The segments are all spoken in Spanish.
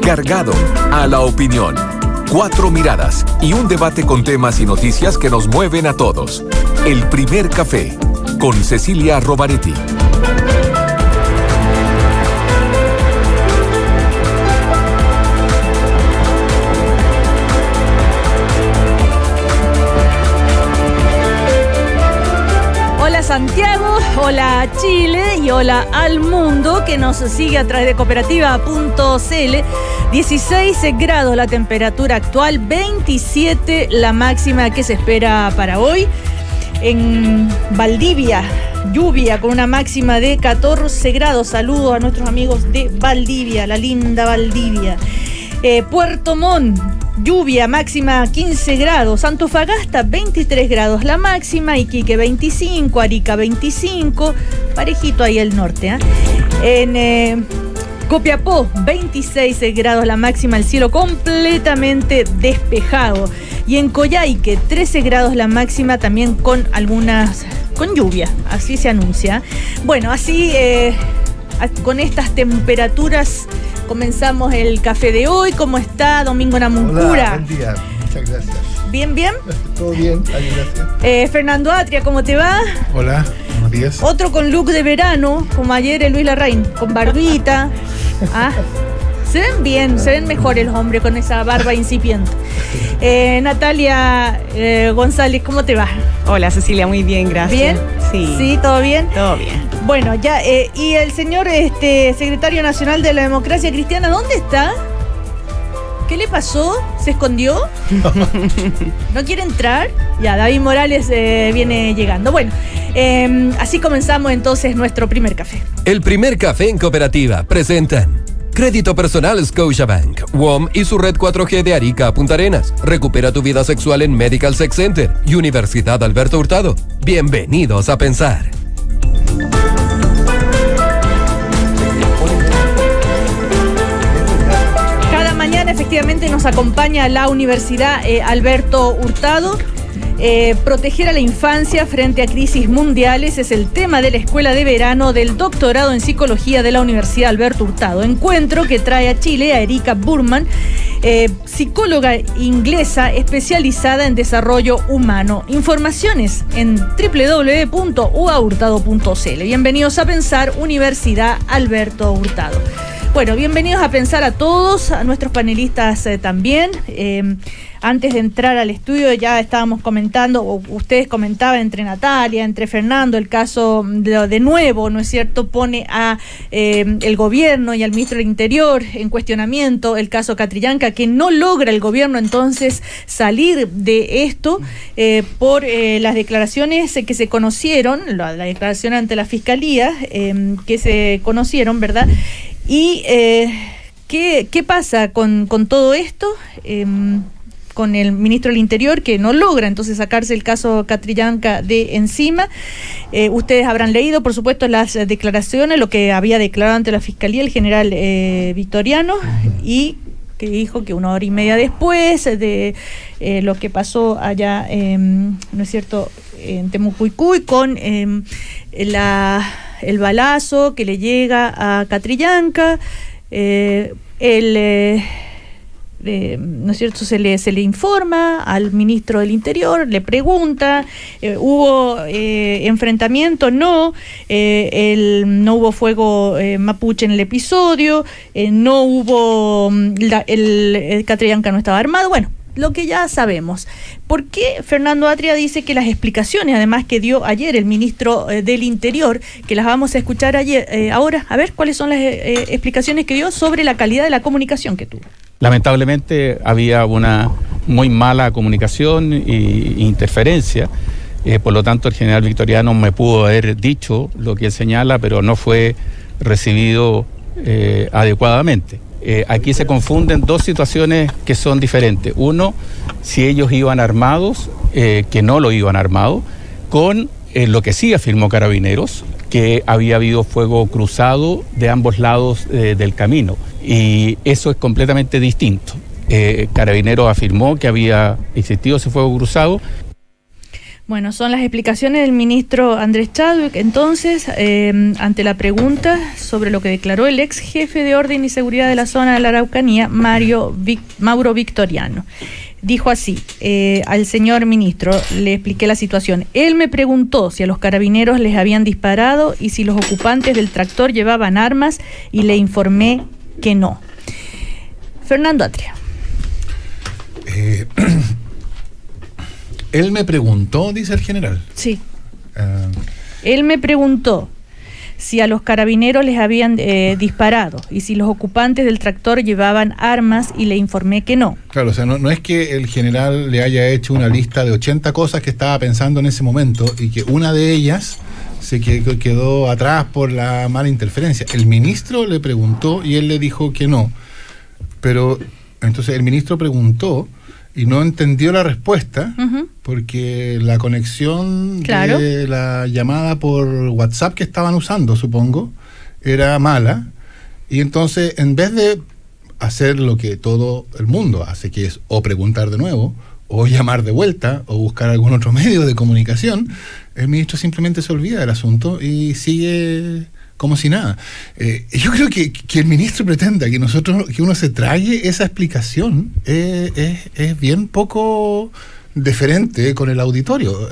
cargado a la opinión. 4 miradas y un debate con temas y noticias que nos mueven a todos. El Primer Café, con Cecilia Rovaretti. Hola Santiago, hola Chile y hola al mundo que nos sigue a través de cooperativa.cl. 16 grados la temperatura actual, 27 la máxima que se espera para hoy. En Valdivia, lluvia con una máxima de 14 grados. Saludos a nuestros amigos de Valdivia, la linda Valdivia. Puerto Montt, lluvia, máxima 15 grados. Antofagasta, 23 grados la máxima. Iquique, 25. Arica, 25. Parejito ahí el norte, En Copiapó, 26 grados la máxima. El cielo completamente despejado. Y en Coyhaique, 13 grados la máxima, también con lluvia. Así se anuncia. Bueno, así con estas temperaturas comenzamos el café de hoy. ¿Cómo está Domingo Namuncura? Hola, buen día, muchas gracias. ¿Bien, bien? Todo bien, gracias. Fernando Atria, ¿cómo te va? Hola, buenos días. Otro con look de verano, como ayer Luis Larraín, con barbita. Se ven bien, se ven mejores los hombres con esa barba incipiente. Natalia González, ¿cómo te va? Hola Cecilia, muy bien, gracias. ¿Bien? Sí. ¿Sí? ¿Todo bien? Todo bien. Bueno, ya, y el señor secretario nacional de la Democracia Cristiana, ¿dónde está? ¿Qué le pasó? ¿Se escondió? ¿No quiere entrar? Ya, David Morales viene llegando. Bueno, así comenzamos entonces nuestro primer café. El Primer Café en Cooperativa presentan Crédito Personal Scotiabank, WOM y su red 4G de Arica a Punta Arenas. Recupera tu vida sexual en Medical Sex Center y Universidad Alberto Hurtado. Bienvenidos a Pensar. Cada mañana efectivamente nos acompaña la Universidad Alberto Hurtado. Proteger a la infancia frente a crisis mundiales es el tema de la Escuela de Verano del Doctorado en Psicología de la Universidad Alberto Hurtado. Encuentro que trae a Chile a Erika Burman, psicóloga inglesa especializada en desarrollo humano. Informaciones en www.uahurtado.cl. Bienvenidos a Pensar, Universidad Alberto Hurtado. Bueno, bienvenidos a Pensar a todos, a nuestros panelistas también. Antes de entrar al estudio ya estábamos comentando, o ustedes comentaban entre Natalia, entre Fernando, el caso de nuevo, ¿no es cierto?, pone a el gobierno y al ministro del Interior en cuestionamiento el caso Catrillanca, que no logra el gobierno entonces salir de esto por las declaraciones que se conocieron, la declaración ante la Fiscalía que se conocieron, ¿verdad? Y ¿qué pasa con todo esto? Con el ministro del Interior, que no logra entonces sacarse el caso Catrillanca de encima. Ustedes habrán leído, por supuesto, las declaraciones, lo que había declarado ante la Fiscalía el general Victoriano, y que dijo que 1 hora y media después de lo que pasó allá, ¿no es cierto?, en Temucuicui, con el balazo que le llega a Catrillanca, ¿no es cierto?, se le informa al ministro del Interior, le pregunta, ¿hubo enfrentamiento? No, no hubo fuego mapuche en el episodio, no hubo, el Catrillanca no estaba armado, bueno, lo que ya sabemos. ¿Por qué Fernando Atria dice que las explicaciones, además, que dio ayer el ministro del Interior, que las vamos a escuchar ahora, a ver cuáles son las explicaciones que dio sobre la calidad de la comunicación que tuvo? Lamentablemente había una muy mala comunicación e interferencia, por lo tanto el general Victoriano me pudo haber dicho lo que él señala, pero no fue recibido adecuadamente. Aquí se confunden dos situaciones que son diferentes. Uno, si ellos iban armados, que no lo iban armados, con lo que sí afirmó Carabineros, que había habido fuego cruzado de ambos lados del camino. Y eso es completamente distinto. Carabineros afirmó que había existido ese fuego cruzado. Bueno, son las explicaciones del ministro Andrés Chadwick, entonces, ante la pregunta sobre lo que declaró el ex jefe de orden y seguridad de la zona de la Araucanía, Mauro Victoriano. Dijo así, al señor ministro, le expliqué la situación. Él me preguntó si a los carabineros les habían disparado y si los ocupantes del tractor llevaban armas y le informé que no. Fernando Atria. Él me preguntó, dice el general. Sí. Él me preguntó si a los carabineros les habían disparado y si los ocupantes del tractor llevaban armas y le informé que no. Claro, o sea, no es que el general le haya hecho una lista de 80 cosas que estaba pensando en ese momento y que una de ellas se quedó atrás por la mala interferencia. El ministro le preguntó y él le dijo que no. Pero entonces el ministro preguntó y no entendió la respuesta, porque la conexión de la llamada por WhatsApp que estaban usando, supongo, era mala. Y entonces, en vez de hacer lo que todo el mundo hace, que es o preguntar de nuevo, o llamar de vuelta, o buscar algún otro medio de comunicación, el ministro simplemente se olvida del asunto y sigue como si nada. Yo creo que el ministro pretenda que uno se trague esa explicación es bien poco deferente con el auditorio.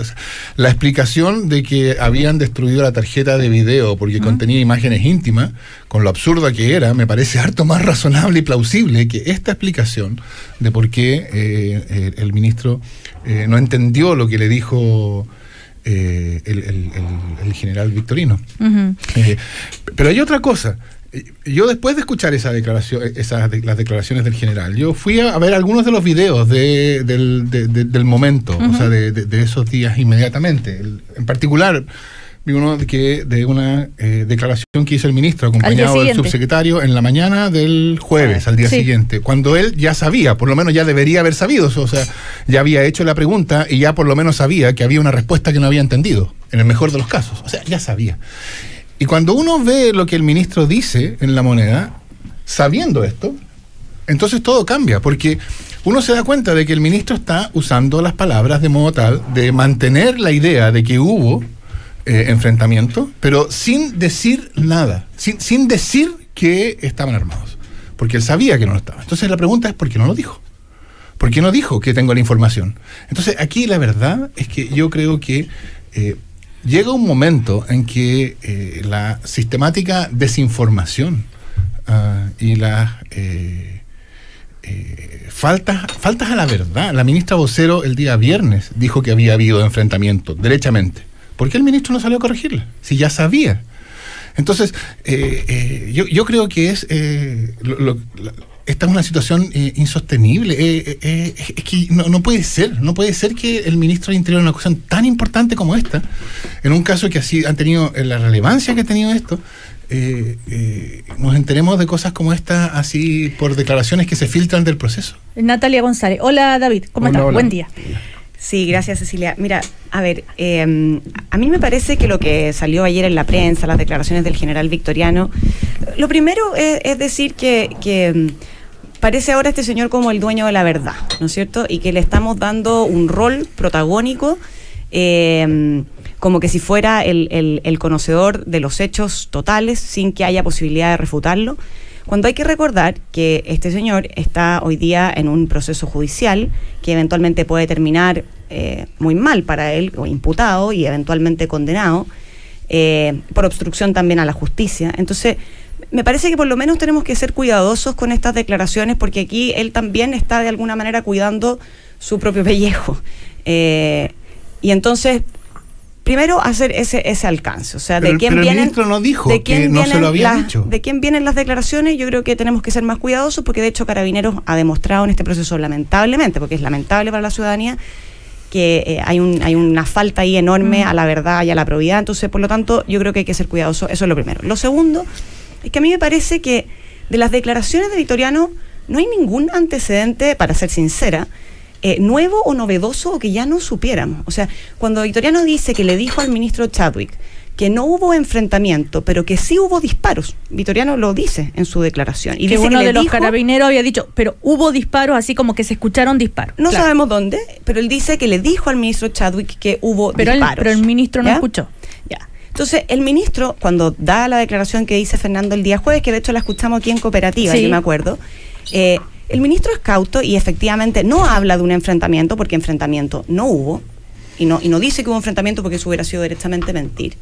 La explicación de que habían destruido la tarjeta de video porque contenía imágenes íntimas, con lo absurda que era, me parece harto más razonable y plausible que esta explicación de por qué el ministro no entendió lo que le dijo el general Victorino. Pero hay otra cosa. Yo, después de escuchar esa declaración, las declaraciones del general, yo fui a ver algunos de los videos del momento, o sea, de esos días inmediatamente. En particular, vi uno de una declaración que hizo el ministro acompañado del subsecretario en la mañana del jueves, al día siguiente, cuando él ya sabía, por lo menos ya debería haber sabido, o sea, ya había hecho la pregunta y ya por lo menos sabía que había una respuesta que no había entendido, en el mejor de los casos, o sea, ya sabía. Y cuando uno ve lo que el ministro dice en La Moneda, sabiendo esto, entonces todo cambia, porque uno se da cuenta de que el ministro está usando las palabras de modo tal de mantener la idea de que hubo enfrentamiento, pero sin decir nada, sin decir que estaban armados, porque él sabía que no lo estaban. Entonces la pregunta es, ¿por qué no lo dijo? ¿Por qué no dijo que tengo la información? Entonces aquí la verdad es que yo creo que llega un momento en que la sistemática desinformación y las faltas a la verdad. La ministra vocero el día viernes dijo que había habido enfrentamiento, derechamente. ¿Por qué el ministro no salió a corregirla? Si ya sabía. Entonces, yo creo que esta es una situación insostenible. Es que no puede ser que el ministro del Interior, una cosa tan importante como esta, en un caso que así han tenido la relevancia que ha tenido esto, nos enteremos de cosas como esta así por declaraciones que se filtran del proceso. Natalia González. Hola, David, ¿cómo estás? Hola. Buen día. Sí, gracias, Cecilia. Mira, a ver, a mí me parece que lo que salió ayer en la prensa, las declaraciones del general Victoriano, lo primero es decir que parece ahora este señor como el dueño de la verdad, ¿no es cierto? Y que le estamos dando un rol protagónico, como que si fuera el conocedor de los hechos totales, sin que haya posibilidad de refutarlo, cuando hay que recordar que este señor está hoy día en un proceso judicial que eventualmente puede terminar muy mal para él, o imputado y eventualmente condenado, por obstrucción también a la justicia. Entonces, me parece que por lo menos tenemos que ser cuidadosos con estas declaraciones, porque aquí él también está de alguna manera cuidando su propio pellejo. Y entonces, primero hacer ese alcance, o sea, de quién vienen. El ministro no dijo que no se lo había dicho. De quién vienen las declaraciones. Yo creo que tenemos que ser más cuidadosos, porque de hecho Carabineros ha demostrado en este proceso, lamentablemente, porque es lamentable para la ciudadanía, que hay una falta ahí enorme a la verdad y a la probidad. Entonces, por lo tanto, yo creo que hay que ser cuidadosos. Eso es lo primero. Lo segundo es que a mí me parece que de las declaraciones de Victoriano no hay ningún antecedente, para ser sincera, nuevo o novedoso, o que ya no supiéramos. O sea, cuando Victoriano dice que le dijo al ministro Chadwick que no hubo enfrentamiento, pero que sí hubo disparos. Vitoriano lo dice en su declaración. Y que dice uno que de los carabineros había dicho, pero hubo disparos, así como que se escucharon disparos. No sabemos dónde, pero él dice que le dijo al ministro Chadwick que hubo disparos. Pero el ministro no escuchó. Ya. Entonces, el ministro, cuando da la declaración que dice Fernando el día jueves, que de hecho la escuchamos aquí en Cooperativa, yo me acuerdo, el ministro es cauto y efectivamente no habla de un enfrentamiento, porque enfrentamiento no hubo, y no dice que hubo enfrentamiento porque eso hubiera sido directamente mentir.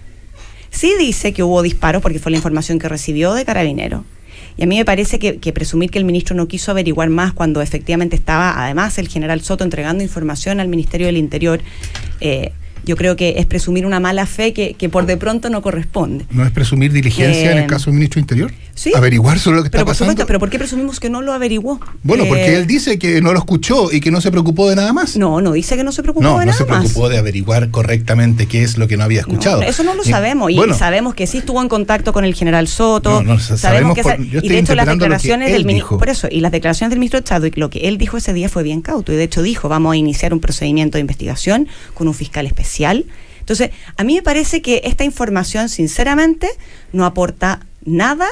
Sí dice que hubo disparos porque fue la información que recibió de Carabineros. Y a mí me parece que presumir que el ministro no quiso averiguar más cuando efectivamente estaba, además, el general Soto entregando información al Ministerio del Interior, yo creo que es presumir una mala fe que por de pronto no corresponde. ¿No es presumir diligencia en el caso del ministro del Interior? Sí. Averiguar sobre lo que está pasando. Supuesto, pero ¿por qué presumimos que no lo averiguó? Bueno, porque él dice que no lo escuchó y que no se preocupó de nada más. No dice que no se preocupó de nada más. No se preocupó de averiguar correctamente qué es lo que no había escuchado. Eso no lo sabemos. Y sabemos que sí estuvo en contacto con el general Soto. Sabemos que y de hecho las declaraciones del ministro, por eso, y las declaraciones del ministro Chadwick, lo que él dijo ese día fue bien cauto. Y de hecho dijo, vamos a iniciar un procedimiento de investigación con un fiscal especial. Entonces, a mí me parece que esta información, sinceramente, no aporta nada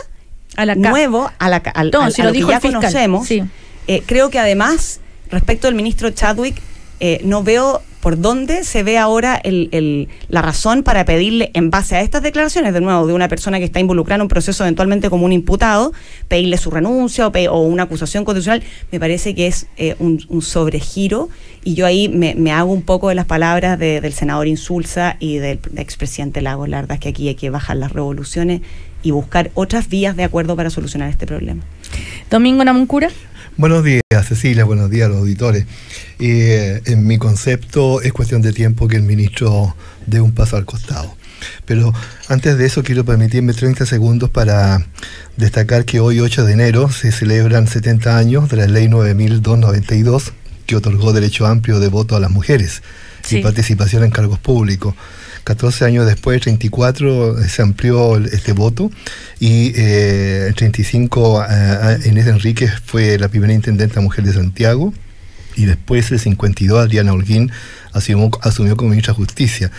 nuevo a lo que ya conocemos. Sí. Creo que además, respecto al ministro Chadwick, no veo por dónde se ve ahora la razón para pedirle, en base a estas declaraciones, de nuevo, de una persona que está involucrada en un proceso eventualmente como un imputado, pedirle su renuncia o una acusación constitucional. Me parece que es un sobregiro, y yo ahí me hago un poco de las palabras del senador Insulza y del expresidente Lagos. La verdad es que aquí hay que bajar las revoluciones y buscar otras vías de acuerdo para solucionar este problema. Domingo Namuncura. Buenos días, Cecilia, buenos días a los auditores. En mi concepto es cuestión de tiempo que el ministro dé un paso al costado. Pero antes de eso quiero permitirme 30 segundos para destacar que hoy, 8 de enero, se celebran 70 años de la Ley 9292, que otorgó derecho amplio de voto a las mujeres y participación en cargos públicos. 14 años después, 34, se amplió este voto, y en 35 Inés Enríquez fue la primera intendenta mujer de Santiago, y después el 52 Adriana Holguín asumió como ministra de Justicia.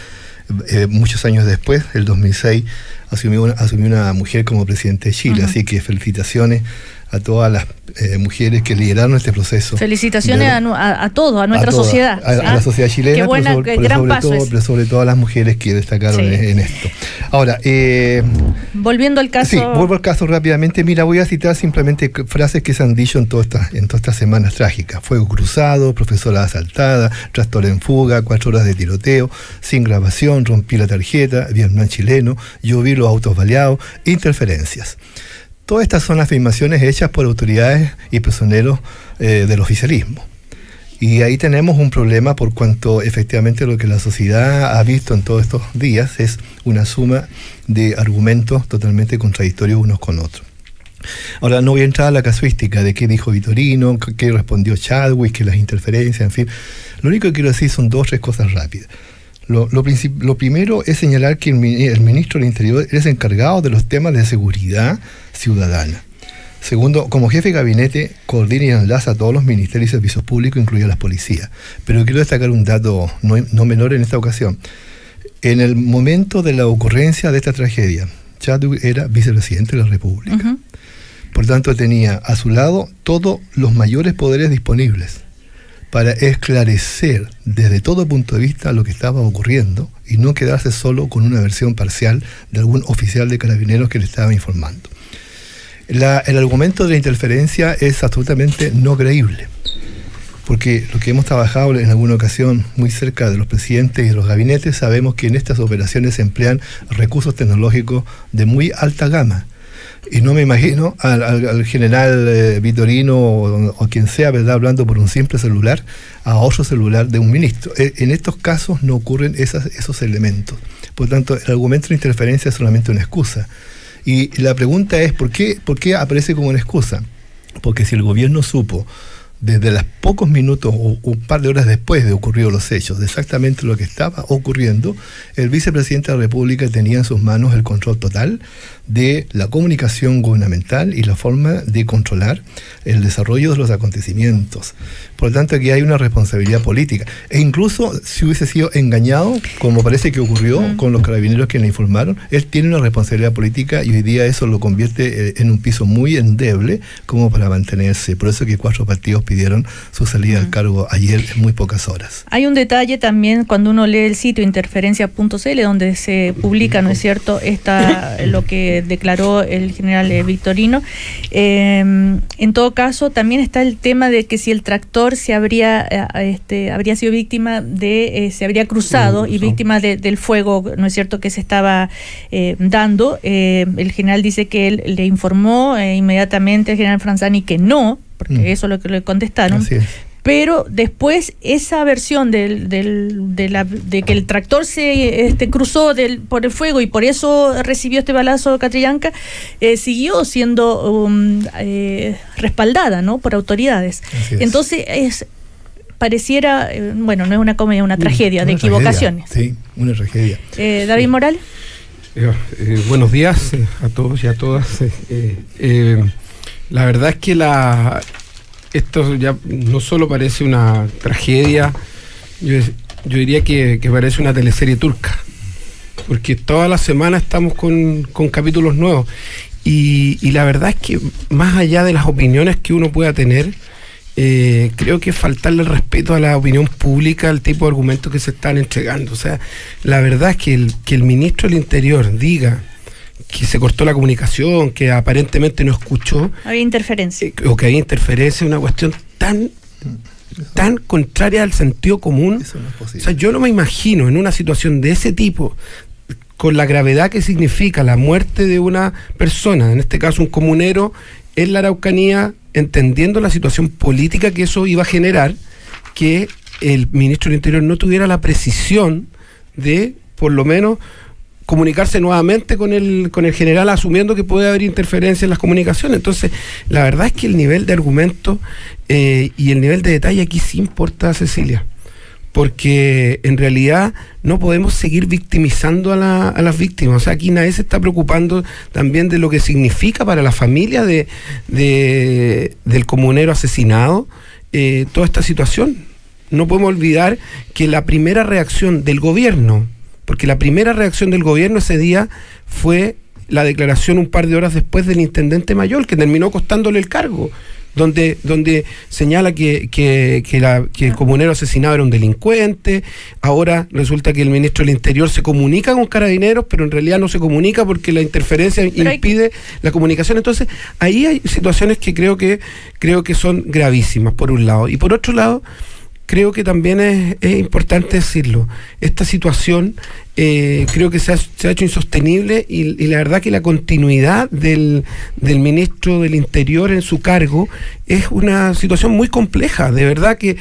Muchos años después, el 2006, asumió una mujer como presidente de Chile. Así que felicitaciones a todas las mujeres que lideraron este proceso. Felicitaciones a todos, a nuestra sociedad. A la sociedad chilena. Qué buena, gran paso. Pero sobre todo a las mujeres que destacaron en esto. Ahora, volviendo al caso. Sí, vuelvo al caso rápidamente. Mira, voy a citar simplemente frases que se han dicho en todas estas semanas trágicas. Fuego cruzado, profesora asaltada, tractor en fuga, 4 horas de tiroteo, sin grabación, rompí la tarjeta, Vietnam chileno, yo vi los autos baleados, interferencias. Todas estas son afirmaciones hechas por autoridades y personeros del oficialismo. Y ahí tenemos un problema, por cuanto efectivamente lo que la sociedad ha visto en todos estos días es una suma de argumentos totalmente contradictorios unos con otros. Ahora, no voy a entrar a la casuística de qué dijo Vitorino, qué respondió Chadwick, que las interferencias, en fin. Lo único que quiero decir son 2 o 3 cosas rápidas. Lo primero es señalar que el ministro del Interior es encargado de los temas de seguridad ciudadana. Segundo, como jefe de gabinete, coordina y enlaza a todos los ministerios y servicios públicos, incluidas las policías. Pero quiero destacar un dato no menor en esta ocasión. En el momento de la ocurrencia de esta tragedia, Chadwick era vicepresidente de la República. Por tanto, tenía a su lado todos los mayores poderes disponibles para esclarecer desde todo punto de vista lo que estaba ocurriendo y no quedarse solo con una versión parcial de algún oficial de Carabineros que le estaba informando. El argumento de la interferencia es absolutamente no creíble, porque lo que hemos trabajado en alguna ocasión muy cerca de los presidentes y de los gabinetes, sabemos que en estas operaciones se emplean recursos tecnológicos de muy alta gama. Y no me imagino al general Vitorino o quien sea, ¿verdad?, hablando por un simple celular a otro celular de un ministro. En estos casos no ocurren esos elementos. Por tanto, el argumento de interferencia es solamente una excusa. Y la pregunta es, ¿por qué aparece como una excusa? Porque si el gobierno supo desde los pocos minutos o un par de horas después de ocurridos los hechos, de exactamente lo que estaba ocurriendo, el vicepresidente de la República tenía en sus manos el control total de la comunicación gubernamental y la forma de controlar el desarrollo de los acontecimientos. Por lo tanto, aquí hay una responsabilidad política. E incluso si hubiese sido engañado, como parece que ocurrió con los carabineros que le informaron, él tiene una responsabilidad política y hoy día eso lo convierte en un piso muy endeble como para mantenerse. Por eso que 4 partidos pidieron su salida al cargo ayer en muy pocas horas. Hay un detalle también cuando uno lee el sitio interferencia.cl, donde se publica, ¿no es cierto?, lo que declaró el general Victorino. En todo caso, también está el tema de que si el tractor se habría sido víctima se habría cruzado y víctima del fuego, ¿no es cierto?, que se estaba dando. El general dice que él le informó inmediatamente al general Franzani que no, porque eso es lo que le contestaron. Así es. Pero después esa versión de que el tractor se cruzó por el fuego y por eso recibió este balazo Catrillanca, siguió siendo respaldada, ¿no?, por autoridades. Entonces pareciera, no es una comedia, una tragedia de equivocaciones. Sí, una tragedia. David Morales. Buenos días a todos y a todas. La verdad es que esto ya no solo parece una tragedia, yo diría que parece una teleserie turca, porque toda la semana estamos con capítulos nuevos y la verdad es que más allá de las opiniones que uno pueda tener, creo que es faltarle el respeto a la opinión pública, al tipo de argumentos que se están entregando. O sea, la verdad es que el ministro del Interior diga que se cortó la comunicación, que aparentemente no escuchó. Había interferencia. O que había interferencia, una cuestión tan contraria al sentido común. Eso no es posible. O sea, yo no me imagino en una situación de ese tipo, con la gravedad que significa la muerte de una persona, en este caso un comunero, en la Araucanía, entendiendo la situación política que eso iba a generar, que el ministro del Interior no tuviera la precisión de, por lo menos, comunicarse nuevamente con el general, asumiendo que puede haber interferencia en las comunicaciones. Entonces, la verdad es que el nivel de argumento y el nivel de detalle aquí sí importa, Cecilia, porque en realidad no podemos seguir victimizando a las víctimas. O sea, aquí nadie se está preocupando también de lo que significa para la familia del comunero asesinado toda esta situación. No podemos olvidar que la primera reacción del gobierno, porque la primera reacción del gobierno ese día fue la declaración un par de horas después del intendente Mayol, que terminó costándole el cargo, donde señala que el comunero asesinado era un delincuente. Ahora resulta que el ministro del Interior se comunica con carabineros, pero en realidad no se comunica porque la interferencia impide la comunicación. Entonces, ahí hay situaciones que creo que son gravísimas, por un lado. Y por otro lado, creo que también es importante decirlo, esta situación creo que se ha hecho insostenible y la verdad que la continuidad del ministro del Interior en su cargo es una situación muy compleja. De verdad que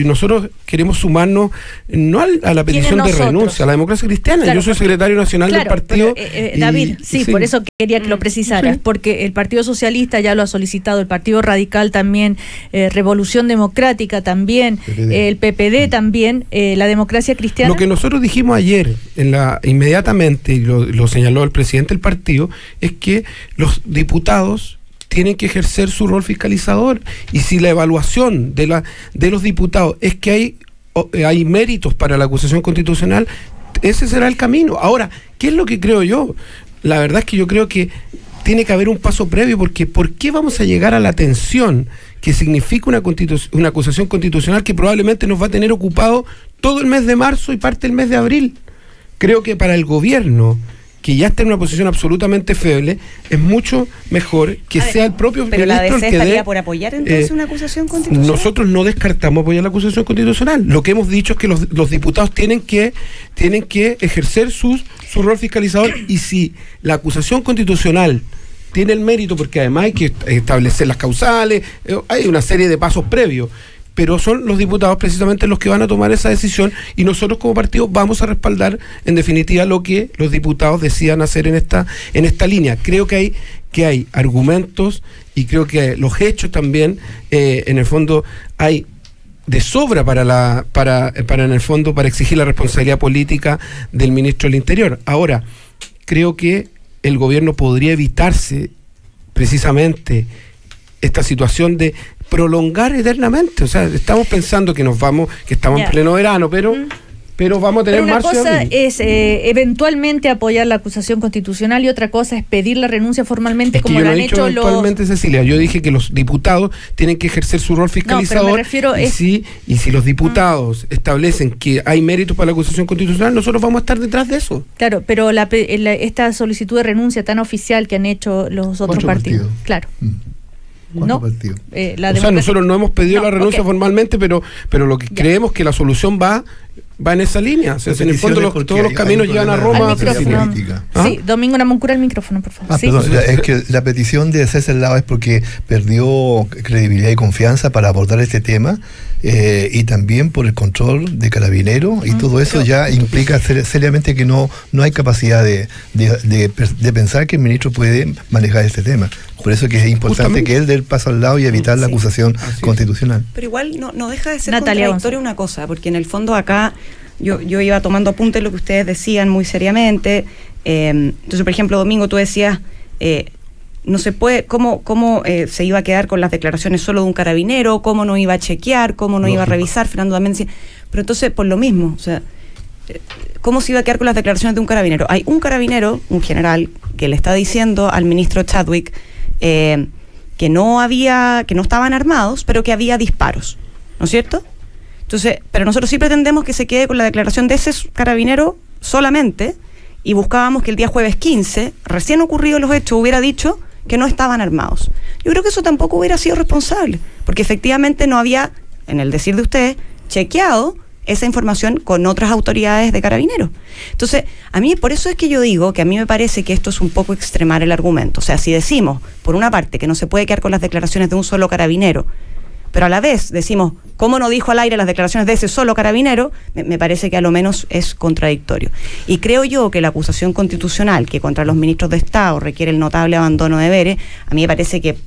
nosotros queremos sumarnos no a la petición de renuncia, a la democracia cristiana. Claro, yo soy secretario nacional del partido. Pero, David, sí, por eso quería que lo precisaras, porque el Partido Socialista ya lo ha solicitado, el Partido Radical también, Revolución Democrática también, el PPD también, la democracia cristiana. Lo que nosotros dijimos ayer, inmediatamente, y lo señaló el presidente del partido, es que los diputados tienen que ejercer su rol fiscalizador, y si la evaluación de los diputados es que hay méritos para la acusación constitucional, ese será el camino. Ahora, ¿qué es lo que creo yo? La verdad es que yo creo que tiene que haber un paso previo, porque ¿por qué vamos a llegar a la tensión que significa una acusación constitucional que probablemente nos va a tener ocupado todo el mes de marzo y parte del mes de abril? Creo que para el gobierno, que ya está en una posición absolutamente feble, es mucho mejor que sea el propio ministro el que dé. ¿Pero la DC estaría por apoyar entonces una acusación constitucional? Nosotros no descartamos apoyar la acusación constitucional. Lo que hemos dicho es que los diputados tienen que ejercer su rol fiscalizador, y si la acusación constitucional tiene el mérito, porque además hay que establecer las causales, hay una serie de pasos previos, pero son los diputados precisamente los que van a tomar esa decisión, y nosotros como partido vamos a respaldar en definitiva lo que los diputados decidan hacer en esta línea. Creo que que hay argumentos y creo que los hechos también, en el fondo, hay de sobra para en el fondo para exigir la responsabilidad política del ministro del Interior. Ahora, creo que el gobierno podría evitarse precisamente esta situación de prolongar eternamente. O sea, estamos pensando que estamos en pleno verano, pero vamos a tener marzo y abril. Una cosa es eventualmente apoyar la acusación constitucional y otra cosa es pedir la renuncia formalmente, como lo han hecho los... Eventualmente, Cecilia, yo dije que los diputados tienen que ejercer su rol fiscalizador. No, pero me refiero y si los diputados establecen que hay méritos para la acusación constitucional, nosotros vamos a estar detrás de eso. Claro, pero esta solicitud de renuncia tan oficial que han hecho los otros partidos. Claro. No, nosotros no hemos pedido la renuncia formalmente, pero lo que creemos que la solución va en esa línea. O sea, en el fondo todos los caminos llevan a Roma. Sí, Domingo Namuncura, el micrófono, por favor. Perdón, es que la petición de César Lava es porque perdió credibilidad y confianza para abordar este tema, y también por el control de Carabineros, y todo eso ya implica seriamente que no hay capacidad de pensar que el ministro puede manejar este tema. Por eso que es importante que él dé el paso al lado y evitar la acusación constitucional. Pero igual no deja de ser contradictorio una cosa, porque en el fondo acá yo iba tomando apuntes de lo que ustedes decían muy seriamente. Entonces, por ejemplo, Domingo, tú decías, no se puede, ¿cómo se iba a quedar con las declaraciones solo de un carabinero? ¿Cómo no iba a chequear? ¿Cómo no iba a revisar? Fernando también decía. Pero entonces, por lo mismo, o sea, ¿cómo se iba a quedar con las declaraciones de un carabinero? Hay un carabinero, un general, que le está diciendo al ministro Chadwick que no estaban armados, pero que había disparos, ¿no es cierto? Entonces, pero nosotros sí pretendemos que se quede con la declaración de ese carabinero solamente, y buscábamos que el día jueves 15, recién ocurridos los hechos, hubiera dicho que no estaban armados. Yo creo que eso tampoco hubiera sido responsable, porque efectivamente no había, en el decir de ustedes, chequeado esa información con otras autoridades de Carabineros. Entonces, a mí por eso es que yo digo que a mí me parece que esto es un poco extremar el argumento. O sea, si decimos, por una parte, que no se puede quedar con las declaraciones de un solo carabinero, pero a la vez decimos, ¿cómo no dijo al aire las declaraciones de ese solo carabinero? Me parece que a lo menos es contradictorio. Y creo yo que la acusación constitucional que contra los ministros de Estado requiere el notable abandono de deberes, a mí me parece que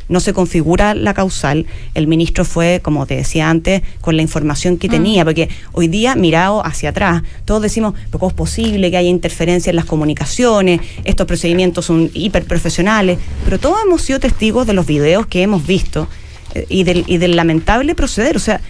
no se configura la causal. El ministro fue, como te decía antes, con la información que tenía, porque hoy día, mirado hacia atrás, todos decimos, pero ¿cómo es posible que haya interferencia en las comunicaciones? Estos procedimientos son hiperprofesionales, pero todos hemos sido testigos de los videos que hemos visto y del lamentable proceder. O sea,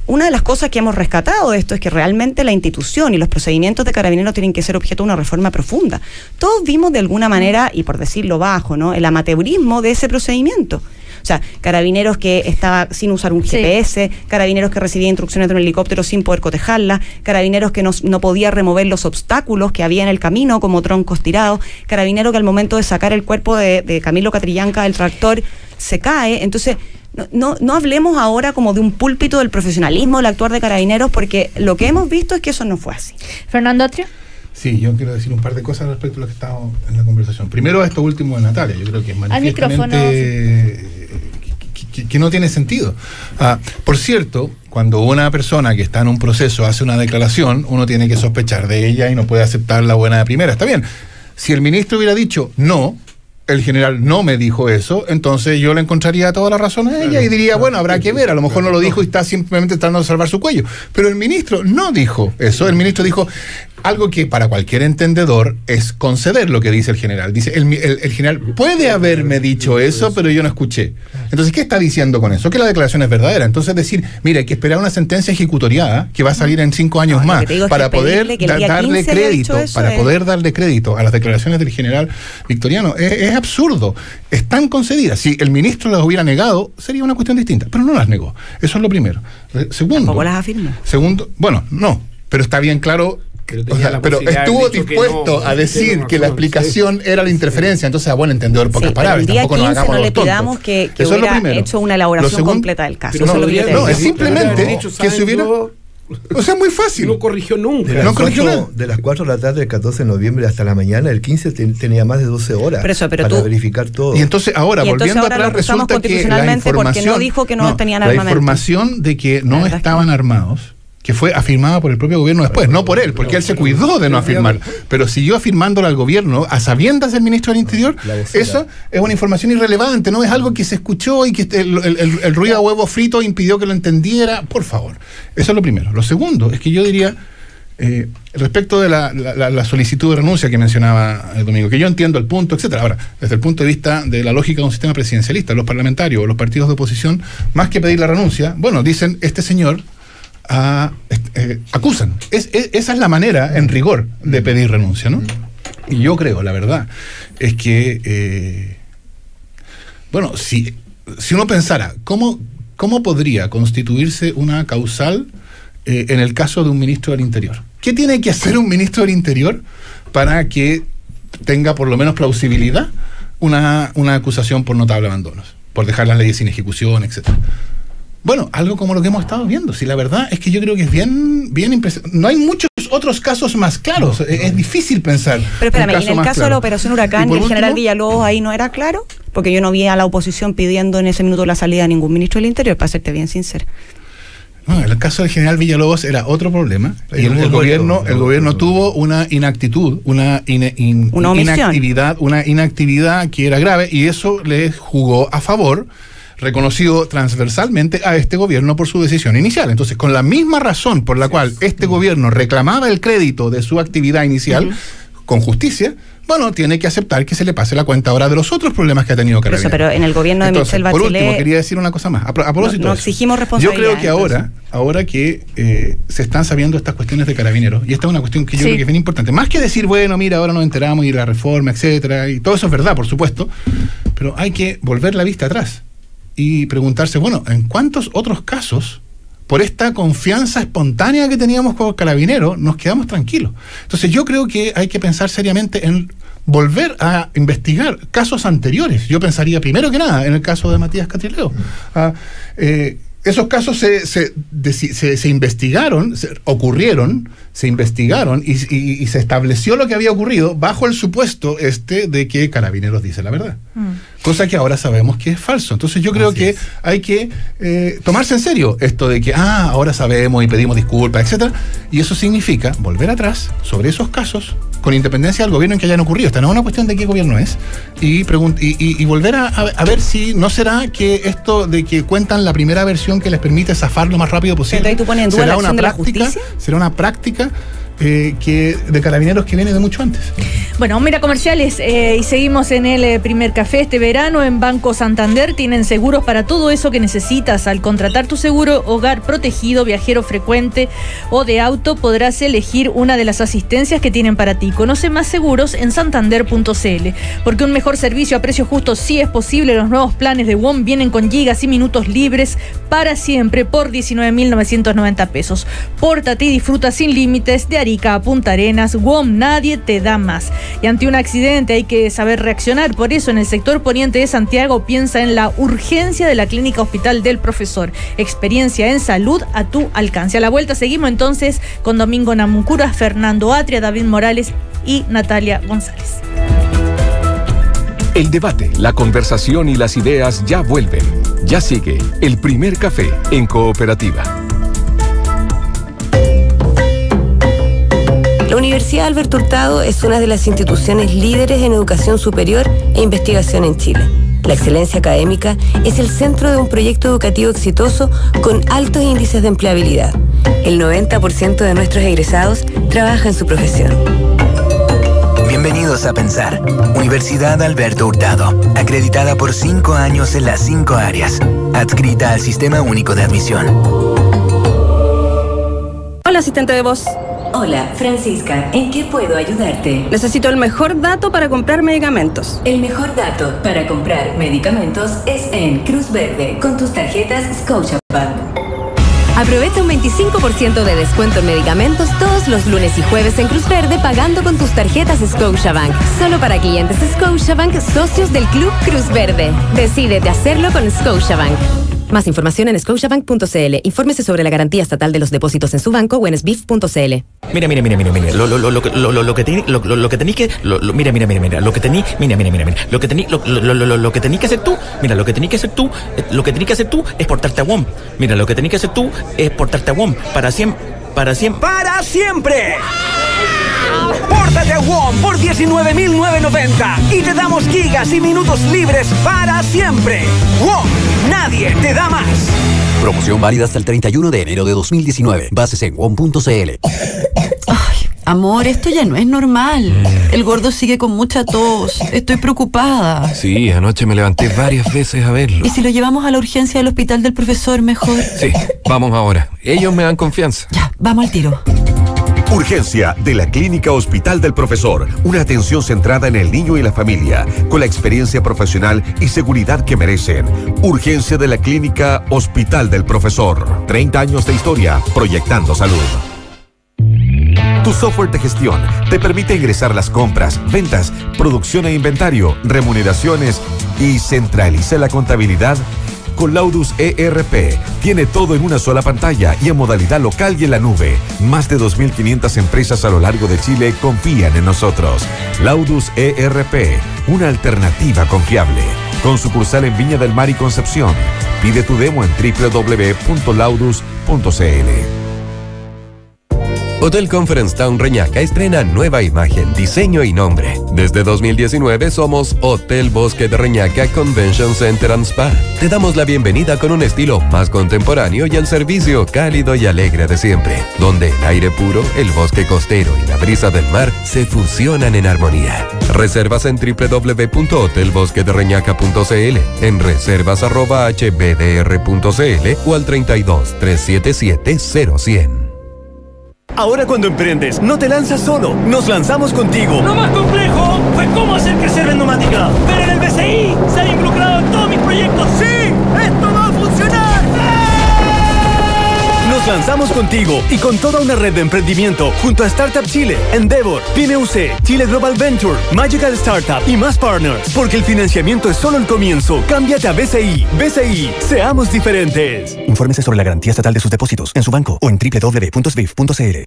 una de las cosas que hemos rescatado de esto es que realmente la institución y los procedimientos de Carabineros tienen que ser objeto de una reforma profunda. Todos vimos de alguna manera, y por decirlo bajo, ¿no?, el amateurismo de ese procedimiento. O sea, Carabineros que estaba sin usar un GPS, Carabineros que recibía instrucciones de un helicóptero sin poder cotejarlas, Carabineros que no podía remover los obstáculos que había en el camino, como troncos tirados, Carabinero que al momento de sacar el cuerpo de Camilo Catrillanca del tractor se cae. Entonces, no hablemos ahora como de un púlpito del profesionalismo del actuar de Carabineros, porque lo que hemos visto es que eso no fue así. Fernando Atria. Sí, yo quiero decir un par de cosas respecto a lo que estamos en la conversación. Primero, a esto último de Natalia, yo creo que es manifiestamente que no tiene sentido. Por cierto, cuando una persona que está en un proceso hace una declaración, uno tiene que sospechar de ella y no puede aceptarla buena de primera. Está bien, si el ministro hubiera dicho no, el general no me dijo eso, entonces yo le encontraría toda la razón a ella y diría, bueno, habrá que ver, a lo mejor no lo dijo y está simplemente tratando de salvar su cuello. Pero el ministro no dijo eso, el ministro dijo algo que para cualquier entendedor es conceder lo que dice el general. Dice, el general puede haberme dicho eso, pero yo no escuché. Entonces, ¿qué está diciendo con eso? Que la declaración es verdadera. Entonces, decir, mira, hay que esperar una sentencia ejecutoriada que va a salir en 5 años más para poder darle crédito, poder darle crédito a las declaraciones del general Victoriano. Es absurdo. Están concedidas. Si el ministro las hubiera negado, sería una cuestión distinta, pero no las negó. Eso es lo primero. Segundo. ¿Tampoco las afirmó? Segundo, bueno, no, pero está bien claro. Pero estuvo dispuesto a decir que la explicación era la interferencia, entonces a buen entendedor, pocas palabras. Tampoco nos hagamos los tontos. No le pidamos que hubiera hecho una elaboración completa del caso. No, es simplemente que se hubiera... O sea, muy fácil. No corrigió nunca. De las 4 de la tarde del 14 de noviembre hasta la mañana, el 15 tenía más de 12 horas para verificar todo. Y entonces ahora, volviendo atrás, resulta que la información, porque no dijo que no tenían armamento. La información de que no estaban armados que fue afirmada por el propio gobierno después, no por él, porque él se cuidó de no afirmar, pero siguió afirmándola al gobierno a sabiendas del ministro del Interior. Eso es una información irrelevante, no es algo que se escuchó y que el ruido a huevo frito impidió que lo entendiera. Por favor, eso es lo primero. Lo segundo es que yo diría, respecto de la solicitud de renuncia que mencionaba el Domingo, que yo entiendo el punto, etcétera. Ahora, desde el punto de vista de la lógica de un sistema presidencialista, los parlamentarios o los partidos de oposición, más que pedir la renuncia, bueno, dicen, este señor acusan. Esa es la manera, en rigor, de pedir renuncia, ¿no? Y yo creo, la verdad, es que, bueno, si uno pensara, ¿cómo podría constituirse una causal en el caso de un ministro del Interior? ¿Qué tiene que hacer un ministro del Interior para que tenga por lo menos plausibilidad una acusación por notable abandonos, por dejar las leyes sin ejecución, etcétera? Bueno, algo como lo que hemos estado viendo. Si la verdad es que yo creo que es bien impresionante. No hay muchos otros casos más claros. Es difícil pensar. Pero espérame, ¿y en el caso de la Operación Huracán y el general Villalobos ahí no era claro? Porque yo no vi a la oposición pidiendo en ese minuto la salida de ningún ministro del Interior, para serte bien sincera. No, en el caso del general Villalobos era otro problema. Y el gobierno tuvo una inactitud, una inactividad que era grave, y eso le jugó a favor, reconocido transversalmente a este gobierno por su decisión inicial. Entonces, con la misma razón por la cual este gobierno reclamaba el crédito de su actividad inicial, con justicia, bueno, tiene que aceptar que se le pase la cuenta ahora de los otros problemas que ha tenido Carabineros. Pero en el gobierno de Michelle Bachelet... Por último, quería decir una cosa más. A propósito no exigimos responsabilidad. Yo creo que ahora que se están sabiendo estas cuestiones de Carabineros, y esta es una cuestión que yo creo que es bien importante, más que decir, bueno, mira, ahora nos enteramos y la reforma, etcétera, y todo eso es verdad, por supuesto, pero hay que volver la vista atrás y preguntarse, bueno, ¿en cuántos otros casos, por esta confianza espontánea que teníamos con Carabineros, nos quedamos tranquilos? Entonces yo creo que hay que pensar seriamente en volver a investigar casos anteriores. Yo pensaría primero que nada en el caso de Matías Catrileo. Esos casos se investigaron, se investigaron y se estableció lo que había ocurrido bajo el supuesto de que Carabineros dice la verdad. Cosa que ahora sabemos que es falso. Entonces yo creo que hay que tomarse en serio esto de que ahora sabemos y pedimos disculpas, etcétera. Y eso significa volver atrás sobre esos casos con independencia del gobierno en que hayan ocurrido. Esta no es una cuestión de qué gobierno es. Y volver a ver si no será que esto de que cuentan la primera versión que les permite zafar lo más rápido posible. Entonces, ¿tú pones en duda la acción de la justicia? Será una práctica que de Carabineros que viene de mucho antes. Bueno, mira, comerciales, y seguimos en el primer café. Este verano en Banco Santander tienen seguros para todo eso que necesitas. Al contratar tu seguro hogar protegido, viajero frecuente o de auto, podrás elegir una de las asistencias que tienen para ti. Conoce más seguros en santander.cl, porque un mejor servicio a precio justo sí es posible. Los nuevos planes de WOM vienen con gigas y minutos libres para siempre por 19.990 pesos. Pórtate y disfruta sin límites de Arica a Punta Arenas. WOM, nadie te da más. Y ante un accidente hay que saber reaccionar. Por eso en el sector poniente de Santiago piensa en la urgencia de la Clínica Hospital del Profesor. Experiencia en salud a tu alcance. A la vuelta seguimos entonces con Domingo Namuncura, Fernando Atria, David Morales y Natalia González. El debate, la conversación y las ideas ya vuelven. Ya sigue el primer café en Cooperativa. La Universidad Alberto Hurtado es una de las instituciones líderes en educación superior e investigación en Chile. La excelencia académica es el centro de un proyecto educativo exitoso con altos índices de empleabilidad. El 90% de nuestros egresados trabaja en su profesión. Bienvenidos a Pensar. Universidad Alberto Hurtado, acreditada por 5 años en las 5 áreas, adscrita al Sistema Único de Admisión. Hola, asistente de voz. Hola, Francisca, ¿en qué puedo ayudarte? Necesito el mejor dato para comprar medicamentos. El mejor dato para comprar medicamentos es en Cruz Verde, con tus tarjetas Scotiabank. Aprovecha un 25% de descuento en medicamentos todos los lunes y jueves en Cruz Verde pagando con tus tarjetas Scotiabank. Solo para clientes Scotiabank, socios del Club Cruz Verde. Decídete hacerlo con Scotiabank. Más información en scotiabank.cl. Infórmese sobre la garantía estatal de los depósitos en su banco o en sbif.cl. Mira. Lo que tenéis que hacer tú. Mira, lo que tenéis que hacer tú es portarte a WOM. Mira, lo que tenéis que hacer tú es portarte a WOM para siempre. para siempre. ¡Para siempre! Pórtate a WOM por $19,990 y te damos gigas y minutos libres para siempre. WOM, nadie te da más. Promoción válida hasta el 31 de enero de 2019. Bases en WOM.cl. Ay, amor, esto ya no es normal. El gordo sigue con mucha tos. Estoy preocupada. Sí, anoche me levanté varias veces a verlo. ¿Y si lo llevamos a la urgencia del hospital del profesor mejor? Sí, vamos ahora. Ellos me dan confianza. Ya, vamos al tiro. Urgencia de la Clínica Hospital del Profesor. Una atención centrada en el niño y la familia, con la experiencia profesional y seguridad que merecen. Urgencia de la Clínica Hospital del Profesor. 30 años de historia, proyectando salud. Tu software de gestión te permite ingresar las compras, ventas, producción e inventario, remuneraciones y centraliza la contabilidad. Con Laudus ERP, tiene todo en una sola pantalla y en modalidad local y en la nube. Más de 2.500 empresas a lo largo de Chile confían en nosotros. Laudus ERP, una alternativa confiable. Con sucursal en Viña del Mar y Concepción. Pide tu demo en www.laudus.cl. Hotel Conference Town Reñaca estrena nueva imagen, diseño y nombre. Desde 2019 somos Hotel Bosque de Reñaca Convention Center and Spa. Te damos la bienvenida con un estilo más contemporáneo y el servicio cálido y alegre de siempre, donde el aire puro, el bosque costero y la brisa del mar se fusionan en armonía. Reservas en www.hotelbosquedereñaca.cl, en reservas@hbdr.cl o al 32 377 0100. Ahora cuando emprendes, no te lanzas solo, nos lanzamos contigo. Lo más complejo fue cómo hacer crecer Vendomática. Pero en el BCI se han involucrado en todos mis proyectos. ¡Sí! ¡Esto va a funcionar! Nos lanzamos contigo y con toda una red de emprendimiento junto a Startup Chile, Endeavor, PymeUC, Chile Global Venture, Magical Startup y más partners. Porque el financiamiento es solo el comienzo. Cámbiate a BCI. BCI, seamos diferentes. Infórmese sobre la garantía estatal de sus depósitos en su banco o en www.svif.cl.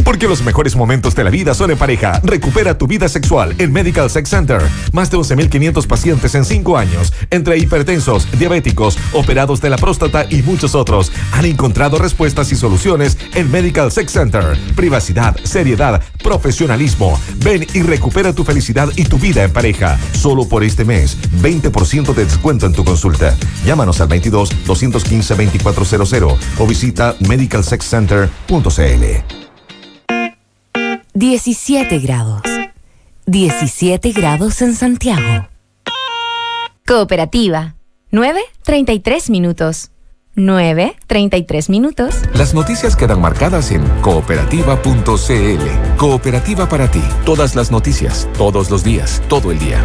Porque los mejores momentos de la vida son en pareja. Recupera tu vida sexual en Medical Sex Center. Más de 11.500 pacientes en 5 años, entre hipertensos, diabéticos, operados de la próstata y muchos otros, han encontrado respuestas y soluciones en Medical Sex Center. Privacidad, seriedad, profesionalismo. Ven y recupera tu felicidad y tu vida en pareja. Solo por este mes, 20% de descuento en tu consulta. Llámanos al 22-215-2400 o visita medicalsexcenter.cl. 17 grados. 17 grados en Santiago. Cooperativa. 9:33 minutos. 9:33 minutos. Las noticias quedan marcadas en cooperativa.cl. Cooperativa para ti. Todas las noticias, todos los días, todo el día.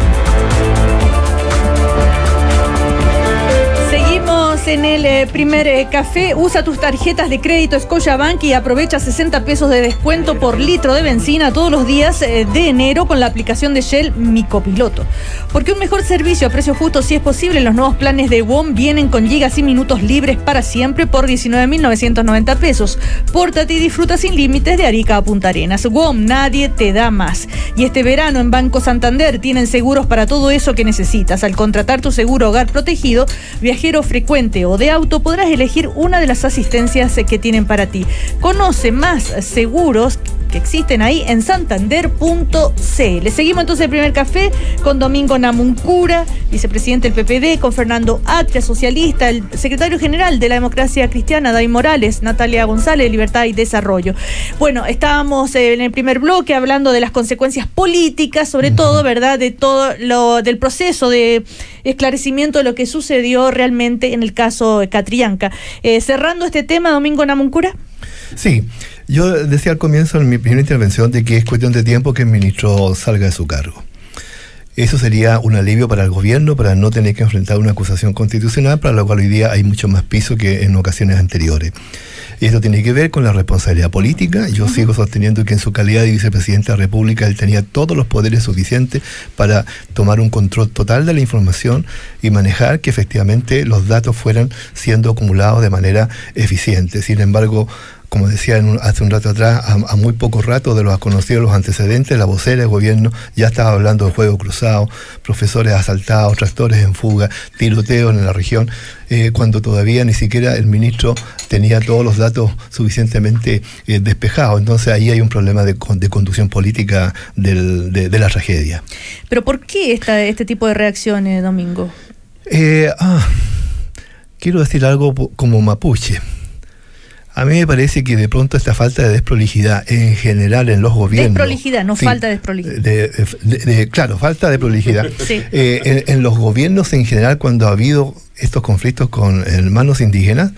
En el primer café, usa tus tarjetas de crédito Scotiabank y aprovecha 60 pesos de descuento por litro de benzina todos los días de enero con la aplicación de Shell Mi Copiloto. Porque un mejor servicio a precio justo, si es posible, los nuevos planes de WOM vienen con gigas y minutos libres para siempre por 19.990 pesos. Pórtate y disfruta sin límites de Arica a Punta Arenas. WOM, nadie te da más. Y este verano en Banco Santander tienen seguros para todo eso que necesitas. Al contratar tu seguro hogar protegido, viajero frecuente o de auto, podrás elegir una de las asistencias que tienen para ti. Conoce más seguros que existen ahí en santander.cl. Seguimos entonces el primer café con Domingo Namuncura, vicepresidente del PPD, con Fernando Atria, socialista, el secretario general de la Democracia Cristiana, Day Morales, Natalia González, Libertad y Desarrollo. Bueno, estábamos en el primer bloque hablando de las consecuencias políticas, sobre todo, ¿verdad?, de todo del proceso de esclarecimiento de lo que sucedió realmente en el caso Catrillanca. Cerrando este tema, Domingo Namuncura. Sí, yo decía al comienzo en mi primera intervención de que es cuestión de tiempo que el ministro salga de su cargo. Eso sería un alivio para el gobierno, para no tener que enfrentar una acusación constitucional, para lo cual hoy día hay mucho más piso que en ocasiones anteriores. Y esto tiene que ver con la responsabilidad política. Yo sigo sosteniendo que en su calidad de vicepresidente de la República él tenía todos los poderes suficientes para tomar un control total de la información y manejar que efectivamente los datos fueran siendo acumulados de manera eficiente. Sin embargo, como decía hace un rato atrás, a muy poco rato de los conocidos los antecedentes, la vocera del gobierno ya estaba hablando de juego cruzado, profesores asaltados, tractores en fuga, tiroteos en la región, cuando todavía ni siquiera el ministro tenía todos los datos suficientemente despejados. Entonces ahí hay un problema de conducción política de la tragedia. ¿Pero por qué este tipo de reacciones, Domingo? Quiero decir algo como mapuche. A mí me parece que de pronto esta falta de desprolijidad en general en los gobiernos... Desprolijidad, no sí, falta de desprolijidad. Claro, falta de prolijidad. Sí. En los gobiernos en general, cuando ha habido estos conflictos con hermanos indígenas,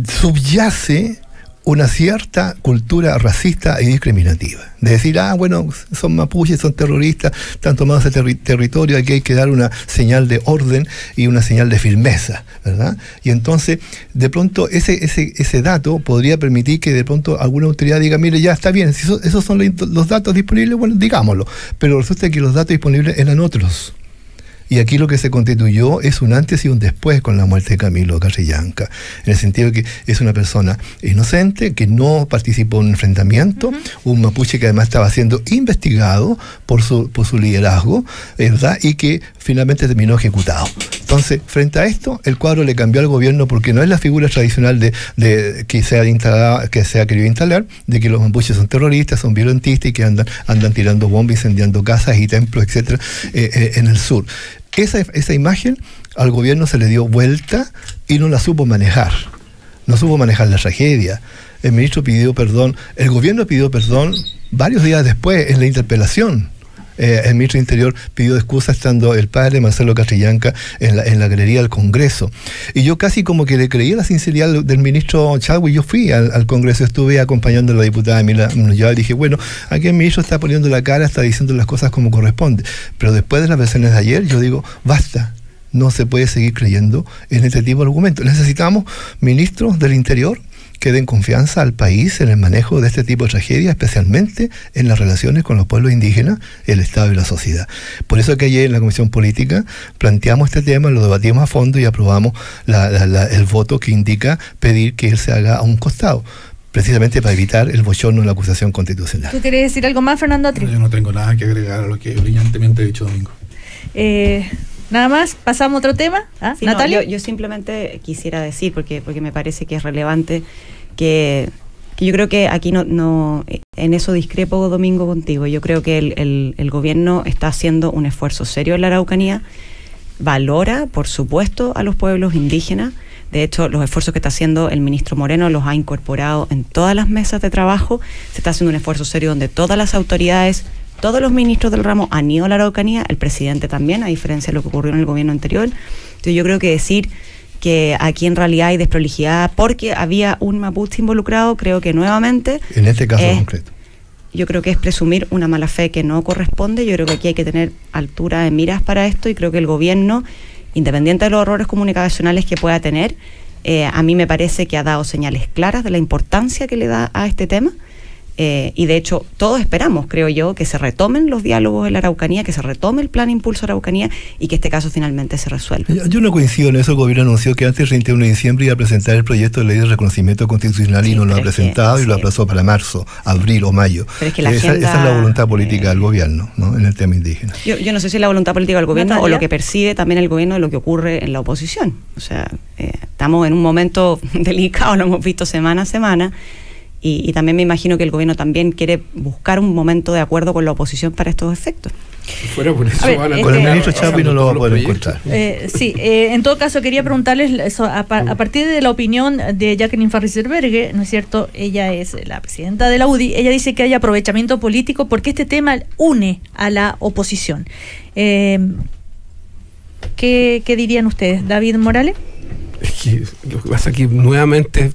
subyace una cierta cultura racista y discriminativa. De decir, bueno, son mapuches, son terroristas, están tomando ese territorio, aquí hay que dar una señal de orden y una señal de firmeza, ¿verdad? Y entonces, de pronto, ese dato podría permitir que de pronto alguna autoridad diga, mire, ya está bien, si esos son los datos disponibles, bueno, digámoslo. Pero resulta que los datos disponibles eran otros. Y aquí lo que se constituyó es un antes y un después con la muerte de Camilo Catrillanca, en el sentido de que es una persona inocente, que no participó en un enfrentamiento, un mapuche que además estaba siendo investigado por su liderazgo, ¿verdad? Y que finalmente terminó ejecutado. Entonces, frente a esto, el cuadro le cambió al gobierno porque no es la figura tradicional de que se ha querido instalar, de que los mapuches son terroristas, son violentistas y que andan tirando bombas, incendiando casas y templos, etcétera, en el sur. Esa imagen al gobierno se le dio vuelta y no la supo manejar. No supo manejar la tragedia. El ministro pidió perdón, el gobierno pidió perdón varios días después en la interpelación. El ministro de Interior pidió excusas estando el padre Marcelo Catrillanca en la galería del Congreso. Y yo casi como que le creí la sinceridad del ministro Chadwick. Yo fui al Congreso, estuve acompañando a la diputada Emilia Muñoz y dije, bueno, aquí el ministro está poniendo la cara, está diciendo las cosas como corresponde. Pero después de las versiones de ayer, yo digo, basta. No se puede seguir creyendo en este tipo de argumentos. Necesitamos ministros del Interior que den confianza al país en el manejo de este tipo de tragedias, especialmente en las relaciones con los pueblos indígenas, el Estado y la sociedad. Por eso que ayer en la Comisión Política planteamos este tema, lo debatimos a fondo y aprobamos el voto que indica pedir que él se haga a un costado, precisamente para evitar el bochorno de la acusación constitucional. ¿Tú querés decir algo más, Fernando Atri? Yo no tengo nada que agregar a lo que brillantemente ha dicho Domingo. Nada más, pasamos a otro tema. Sí, Natalia. No, yo simplemente quisiera decir, porque me parece que es relevante, que yo creo que aquí no en eso discrepo, Domingo, contigo. Yo creo que el gobierno está haciendo un esfuerzo serio en la Araucanía, valora, por supuesto, a los pueblos indígenas. De hecho, los esfuerzos que está haciendo el ministro Moreno los ha incorporado en todas las mesas de trabajo. Se está haciendo un esfuerzo serio donde todas las autoridades, todos los ministros del ramo han ido a la Araucanía, el presidente también, a diferencia de lo que ocurrió en el gobierno anterior. Entonces yo creo que decir que aquí en realidad hay desprolijidad porque había un mapuche involucrado, creo que nuevamente... En este caso concreto. Yo creo que es presumir una mala fe que no corresponde. Yo creo que aquí hay que tener altura de miras para esto y creo que el gobierno, independiente de los errores comunicacionales que pueda tener, a mí me parece que ha dado señales claras de la importancia que le da a este tema. Y de hecho todos esperamos, creo yo, que se retomen los diálogos en la Araucanía, que se retome el plan Impulso Araucanía y que este caso finalmente se resuelva. Yo no coincido en eso. El gobierno anunció que antes del 31 de diciembre iba a presentar el proyecto de ley de reconocimiento constitucional y no lo ha presentado y lo aplazó para marzo, abril o mayo. Pero es que esa es la voluntad política del gobierno, ¿no? En el tema indígena. Yo no sé si es la voluntad política del gobierno, Natalia, o lo que percibe también el gobierno de lo que ocurre en la oposición. O sea, estamos en un momento delicado, lo hemos visto semana a semana. Y también me imagino que el gobierno también quiere buscar un momento de acuerdo con la oposición para estos efectos. Fuera por eso con el ministro Chadwick no lo va a poder encontrar. En todo caso quería preguntarles eso, a partir de la opinión de Jacqueline Farrizer-Berge, ¿no es cierto? Ella es la presidenta de la UDI. Ella dice que hay aprovechamiento político porque este tema une a la oposición. ¿Qué dirían ustedes? ¿David Morales? Es que lo que pasa es que nuevamente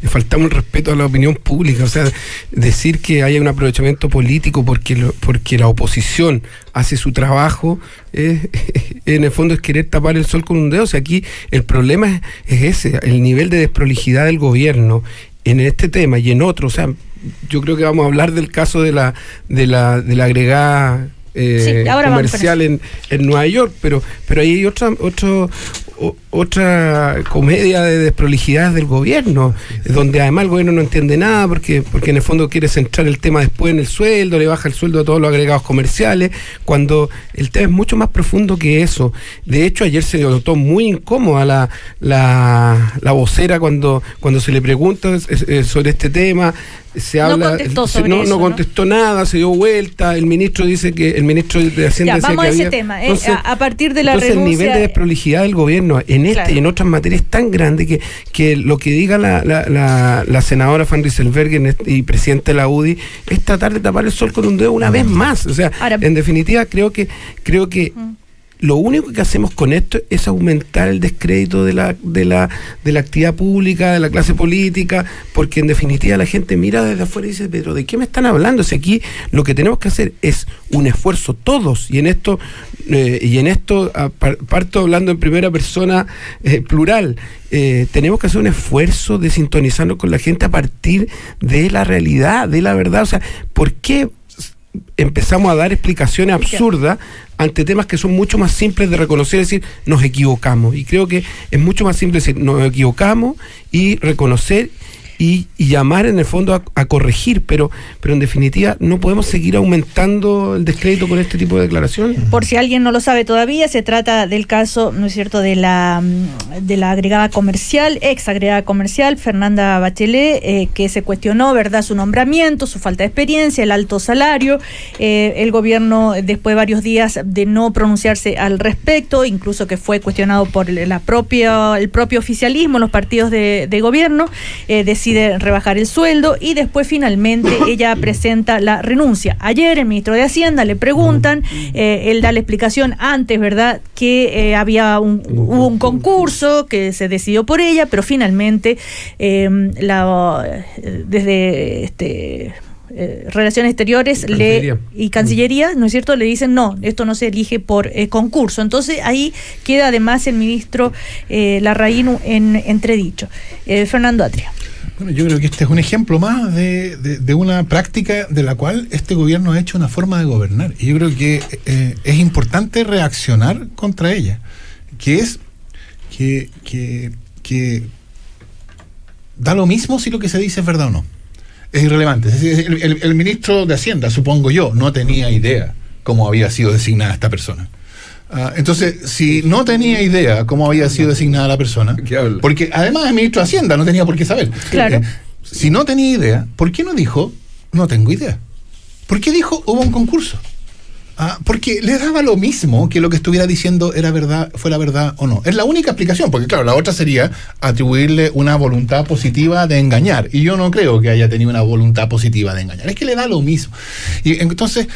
le faltamos el respeto a la opinión pública. O sea, decir que haya un aprovechamiento político porque la oposición hace su trabajo, en el fondo es querer tapar el sol con un dedo. O sea, aquí el problema es ese, el nivel de desprolijidad del gobierno en este tema y en otros. O sea, yo creo que vamos a hablar del caso de la agregada comercial en Nueva York, pero ahí hay otra comedia de desprolijidades del gobierno, donde además el gobierno no entiende nada porque en el fondo quiere centrar el tema después en el sueldo, le baja el sueldo a todos los agregados comerciales, cuando el tema es mucho más profundo que eso. De hecho, ayer se notó muy incómoda la vocera cuando se le pregunta sobre este tema. Se habla, no contestó nada, se dio vuelta. El ministro dice que el ministro de Hacienda decía vamos que a ese había, tema. Entonces, a partir de la renuncia, el nivel de desprolijidad del gobierno en claro. y en otras materias es tan grande que lo que diga la senadora Van Rieselberghe y presidente de la UDI es tratar de tapar el sol con un dedo una vez más. O sea, ahora, en definitiva creo que lo único que hacemos con esto es aumentar el descrédito de la actividad pública, de la clase política, porque en definitiva la gente mira desde afuera y dice, pero ¿de qué me están hablando? Si aquí lo que tenemos que hacer es un esfuerzo todos, y en esto parto hablando en primera persona plural. Tenemos que hacer un esfuerzo de sintonizarnos con la gente a partir de la realidad, de la verdad. O sea, ¿por qué empezamos a dar explicaciones absurdas ante temas que son mucho más simples de reconocer, es decir, nos equivocamos? Y creo que es mucho más simple decir, nos equivocamos y reconocer y llamar en el fondo a corregir, pero en definitiva no podemos seguir aumentando el descrédito con este tipo de declaraciones. Por si alguien no lo sabe todavía, se trata del caso, ¿no es cierto?, de la agregada comercial, ex agregada comercial, Fernanda Bachelet, que se cuestionó, ¿verdad?, su nombramiento, su falta de experiencia, el alto salario. El gobierno, después de varios días de no pronunciarse al respecto, incluso que fue cuestionado por el propio oficialismo, los partidos de gobierno, decide rebajar el sueldo y después finalmente ella presenta la renuncia. Ayer el ministro de Hacienda le preguntan, él da la explicación antes, ¿verdad?, que hubo un concurso que se decidió por ella, pero finalmente desde Relaciones Exteriores y Cancillería, ¿no es cierto?, le dicen no, esto no se elige por concurso. Entonces ahí queda además el ministro Larraín en entredicho. Fernando Atria. Bueno, yo creo que este es un ejemplo más de una práctica de la cual este gobierno ha hecho una forma de gobernar. Y yo creo que es importante reaccionar contra ella, que es que da lo mismo si lo que se dice es verdad o no. Es irrelevante. Es decir, el ministro de Hacienda, supongo yo, no tenía idea cómo había sido designada esta persona. Entonces, si no tenía idea cómo había sido designada la persona, porque además el ministro de Hacienda no tenía por qué saber. Claro. Si no tenía idea, ¿por qué no dijo no tengo idea? ¿Por qué dijo hubo un concurso? Porque le daba lo mismo que lo que estuviera diciendo fuera verdad o no. Es la única explicación, porque claro, la otra sería atribuirle una voluntad positiva de engañar. Y yo no creo que haya tenido una voluntad positiva de engañar. Es que le da lo mismo. Y entonces,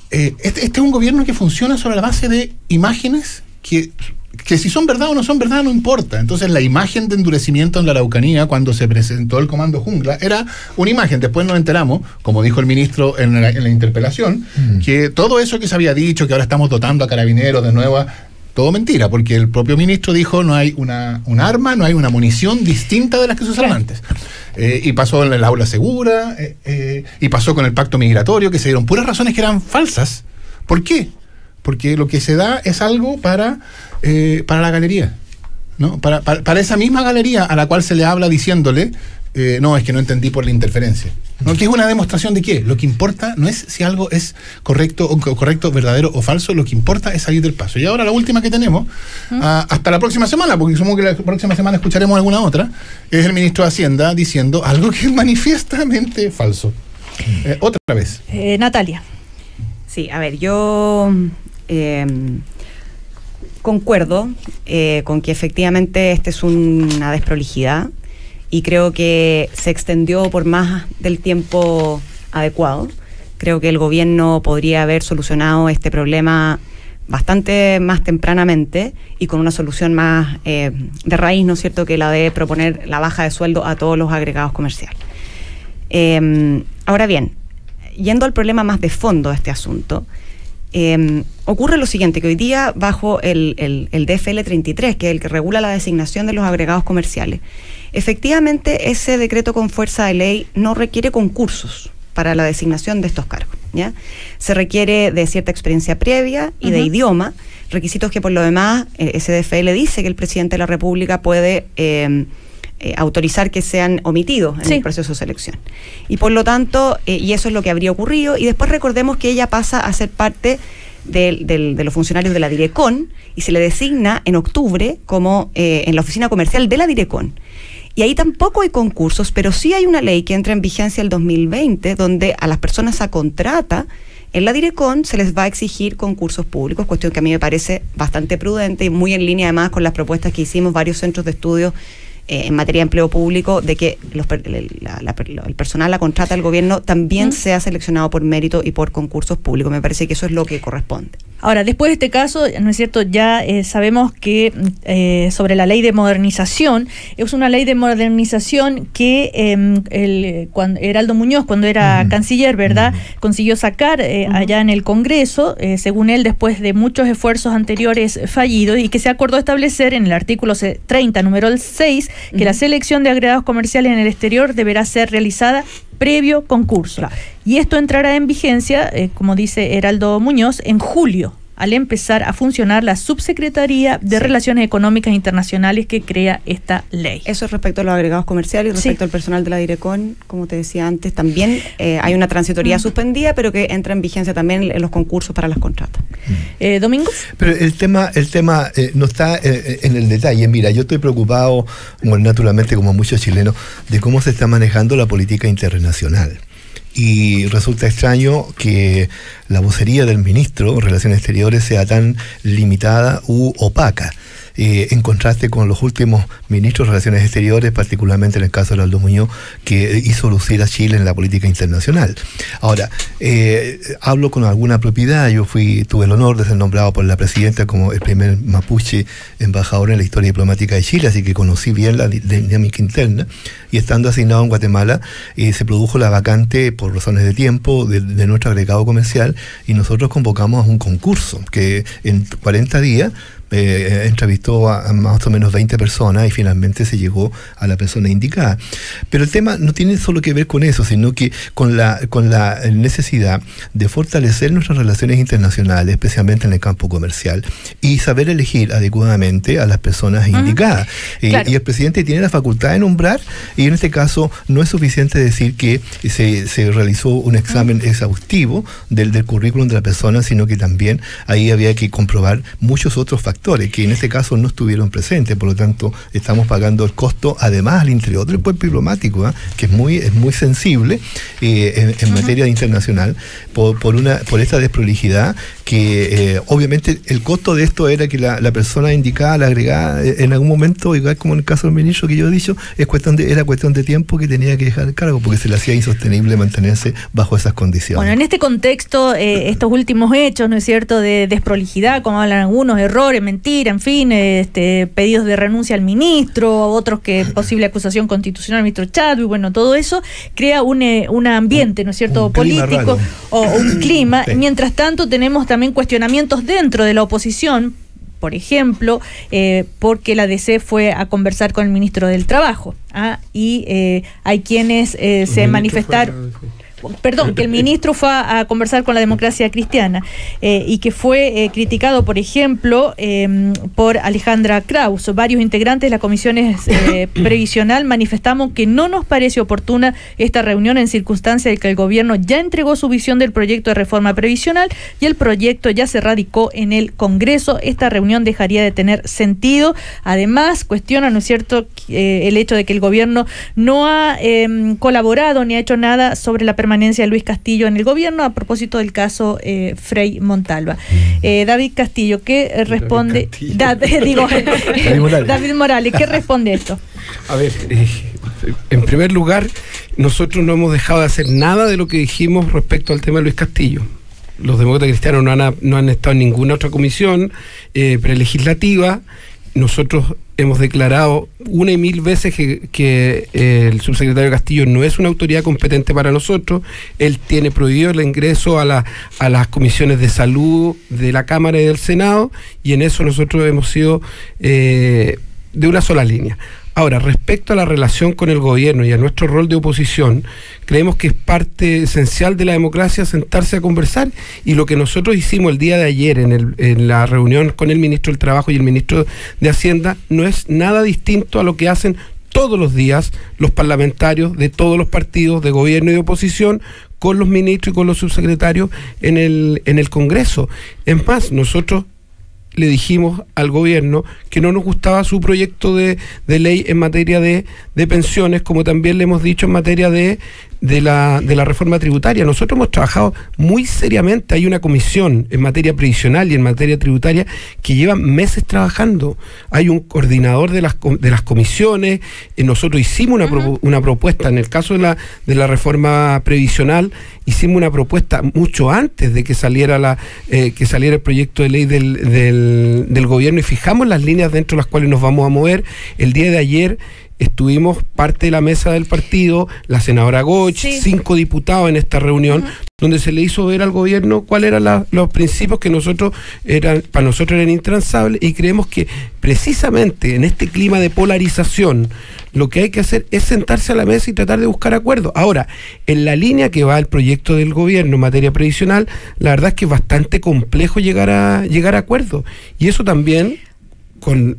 este es un gobierno que funciona sobre la base de imágenes que si son verdad o no son verdad no importa. Entonces la imagen de endurecimiento en la Araucanía cuando se presentó el Comando Jungla era una imagen. Después nos enteramos, como dijo el ministro en la interpelación, que todo eso que se había dicho, que ahora estamos dotando a carabineros de nueva, todo mentira, porque el propio ministro dijo no hay una arma, no hay una munición distinta de las que se usaron antes. Y pasó en el aula segura, y pasó con el pacto migratorio, que se dieron puras razones que eran falsas. ¿Por qué? Porque lo que se da es algo para la galería, ¿no? Para esa misma galería a la cual se le habla diciéndole no, es que no entendí por la interferencia, ¿no? Que es una demostración de qué. Lo que importa no es si algo es correcto, verdadero o falso. Lo que importa es salir del paso. Y ahora la última que tenemos, hasta la próxima semana, porque supongo que la próxima semana escucharemos alguna otra, es el ministro de Hacienda diciendo algo que es manifiestamente falso. Otra vez. Natalia. Sí, a ver, yo concuerdo con que efectivamente esta es una desprolijidad y creo que se extendió por más del tiempo adecuado. Creo que el gobierno podría haber solucionado este problema bastante más tempranamente y con una solución más de raíz, ¿no es cierto?, que la de proponer la baja de sueldo a todos los agregados comerciales. Ahora bien, yendo al problema más de fondo de este asunto, ocurre lo siguiente, que hoy día bajo el DFL 33, que es el que regula la designación de los agregados comerciales, efectivamente ese decreto con fuerza de ley no requiere concursos para la designación de estos cargos. ¿ya? Se requiere de cierta experiencia previa y de idioma, requisitos que por lo demás SDFL dice que el presidente de la República puede autorizar que sean omitidos en el proceso de selección. Y por lo tanto, y eso es lo que habría ocurrido, y después recordemos que ella pasa a ser parte de los funcionarios de la Direcon y se le designa en octubre como en la oficina comercial de la Direcon. Y ahí tampoco hay concursos, pero sí hay una ley que entra en vigencia el 2020, donde a las personas a contrata en la Direcon se les va a exigir concursos públicos, cuestión que a mí me parece bastante prudente y muy en línea además con las propuestas que hicimos varios centros de estudio en materia de empleo público, de que el personal a contrata del gobierno también sea seleccionado por mérito y por concursos públicos. Me parece que eso es lo que corresponde. Ahora, después de este caso, ¿no es cierto? Ya sabemos que sobre la ley de modernización, es una ley de modernización que Heraldo Muñoz, cuando era canciller, ¿verdad?, consiguió sacar allá en el Congreso, según él, después de muchos esfuerzos anteriores fallidos, y que se acordó establecer en el artículo 30, número 6, que la selección de agregados comerciales en el exterior deberá ser realizada previo concurso. Y esto entrará en vigencia, como dice Heraldo Muñoz, en julio, al empezar a funcionar la Subsecretaría de Relaciones Económicas Internacionales que crea esta ley. Eso es respecto a los agregados comerciales, respecto al personal de la Direcon, como te decía antes, también hay una transitoría suspendida, pero que entra en vigencia también en los concursos para las contratas. ¿Domingo? Pero el tema no está en el detalle. Mira, yo estoy preocupado, naturalmente como muchos chilenos, de cómo se está manejando la política internacional. Y resulta extraño que la vocería del ministro de Relaciones Exteriores sea tan limitada u opaca, en contraste con los últimos ministros de Relaciones Exteriores, particularmente en el caso de Heraldo Muñoz, que hizo lucir a Chile en la política internacional. Ahora, hablo con alguna propiedad. Yo tuve el honor de ser nombrado por la presidenta como el primer mapuche embajador en la historia diplomática de Chile, así que conocí bien la dinámica interna, y estando asignado en Guatemala, se produjo la vacante por razones de tiempo de nuestro agregado comercial, y nosotros convocamos a un concurso que en 40 días entrevistó a más o menos 20 personas y finalmente se llegó a la persona indicada. Pero el tema no tiene solo que ver con eso, sino que con la necesidad de fortalecer nuestras relaciones internacionales, especialmente en el campo comercial, y saber elegir adecuadamente a las personas indicadas. Claro. Y el presidente tiene la facultad de nombrar, y en este caso no es suficiente decir que se realizó un examen exhaustivo del currículum de la persona, sino que también ahí había que comprobar muchos otros factores que en este caso no estuvieron presentes. Por lo tanto, estamos pagando el costo, además al interior del cuerpo diplomático, que es muy sensible en materia internacional, por esta desprolijidad, que obviamente el costo de esto era que la persona indicada, la agregada, en algún momento, igual como en el caso del ministro que yo he dicho, era cuestión de tiempo que tenía que dejar el cargo, porque se le hacía insostenible mantenerse bajo esas condiciones. Bueno, en este contexto, estos últimos hechos, ¿no es cierto?, de desprolijidad, como hablan algunos, errores, mentira, en fin, pedidos de renuncia al ministro, otros que posible acusación constitucional al ministro Chadwick, bueno, todo eso crea un ambiente, ¿no es cierto?, político o un clima. Sí. Mientras tanto, tenemos también cuestionamientos dentro de la oposición, por ejemplo, porque la DC fue a conversar con el ministro del Trabajo, y hay quienes se manifestaron... que el ministro fue a conversar con la Democracia Cristiana, y que fue criticado, por ejemplo, por Alejandra Kraus. Varios integrantes de las comisiones previsional manifestamos que no nos parece oportuna esta reunión en circunstancias de que el gobierno ya entregó su visión del proyecto de reforma previsional y el proyecto ya se radicó en el Congreso. Esta reunión dejaría de tener sentido. Además, cuestiona, ¿no es cierto?, el hecho de que el gobierno no ha colaborado ni ha hecho nada sobre la permanencia de Luis Castillo en el gobierno, a propósito del caso Frei Montalva. David Castillo, ¿qué responde? David Morales, ¿qué responde esto? A ver, en primer lugar, nosotros no hemos dejado de hacer nada de lo que dijimos respecto al tema de Luis Castillo. Los demócratas cristianos no han estado en ninguna otra comisión prelegislativa. Nosotros hemos declarado una y mil veces que el subsecretario Castillo no es una autoridad competente para nosotros. Él tiene prohibido el ingreso a las comisiones de salud de la Cámara y del Senado, y en eso nosotros hemos sido de una sola línea. Ahora, respecto a la relación con el gobierno y a nuestro rol de oposición, creemos que es parte esencial de la democracia sentarse a conversar, y lo que nosotros hicimos el día de ayer en la reunión con el ministro del Trabajo y el ministro de Hacienda no es nada distinto a lo que hacen todos los días los parlamentarios de todos los partidos de gobierno y de oposición con los ministros y con los subsecretarios en el Congreso. Es más, nosotros le dijimos al gobierno que no nos gustaba su proyecto de ley en materia de pensiones, como también le hemos dicho en materia de la reforma tributaria. Nosotros hemos trabajado muy seriamente. Hay una comisión en materia previsional y en materia tributaria que lleva meses trabajando. Hay un coordinador de las comisiones. Nosotros hicimos una propuesta en el caso de la reforma previsional. Hicimos una propuesta mucho antes de que saliera el proyecto de ley del gobierno, y fijamos las líneas dentro de las cuales nos vamos a mover. El día de ayer estuvimos parte de la mesa del partido, la senadora Goch, 5 diputados en esta reunión, donde se le hizo ver al gobierno cuáles eran los principios que para nosotros eran intransables, y creemos que precisamente en este clima de polarización lo que hay que hacer es sentarse a la mesa y tratar de buscar acuerdos. Ahora, en la línea que va el proyecto del gobierno en materia previsional, la verdad es que es bastante complejo llegar a acuerdos, y eso también con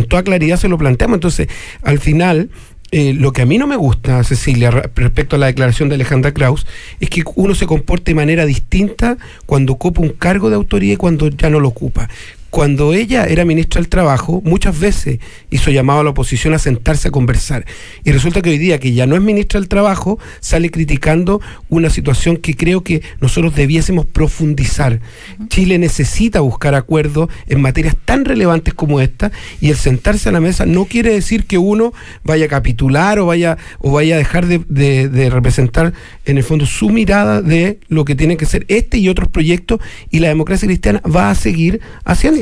toda claridad se lo planteamos. Entonces, al final, lo que a mí no me gusta, Cecilia, respecto a la declaración de Alejandra Krauss, es que uno se comporte de manera distinta cuando ocupa un cargo de autoridad y cuando ya no lo ocupa. Cuando ella era ministra del Trabajo, muchas veces hizo llamado a la oposición a sentarse a conversar. Y resulta que hoy día, que ya no es ministra del Trabajo, sale criticando una situación que creo que nosotros debiésemos profundizar. Chile necesita buscar acuerdos en materias tan relevantes como esta, y el sentarse a la mesa no quiere decir que uno vaya a capitular o vaya a dejar de representar en el fondo su mirada de lo que tiene que ser este y otros proyectos, y la democracia cristiana va a seguir haciendo.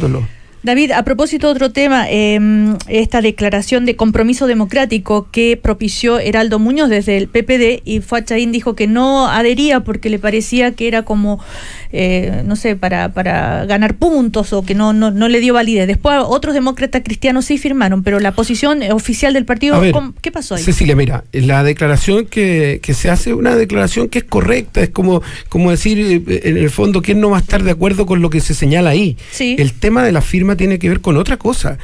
David, a propósito de otro tema, esta declaración de compromiso democrático que propició Heraldo Muñoz desde el PPD, y Fuachaín dijo que no adhería porque le parecía que era como, no sé, para ganar puntos, o que no le dio validez. Después otros demócratas cristianos sí firmaron, pero la posición oficial del partido, ¿qué pasó ahí? Cecilia, mira, la declaración que se hace, una declaración que es correcta, es como decir, en el fondo, ¿quién no va a estar de acuerdo con lo que se señala ahí? Sí. El tema de la firma tiene que ver con otra cosa.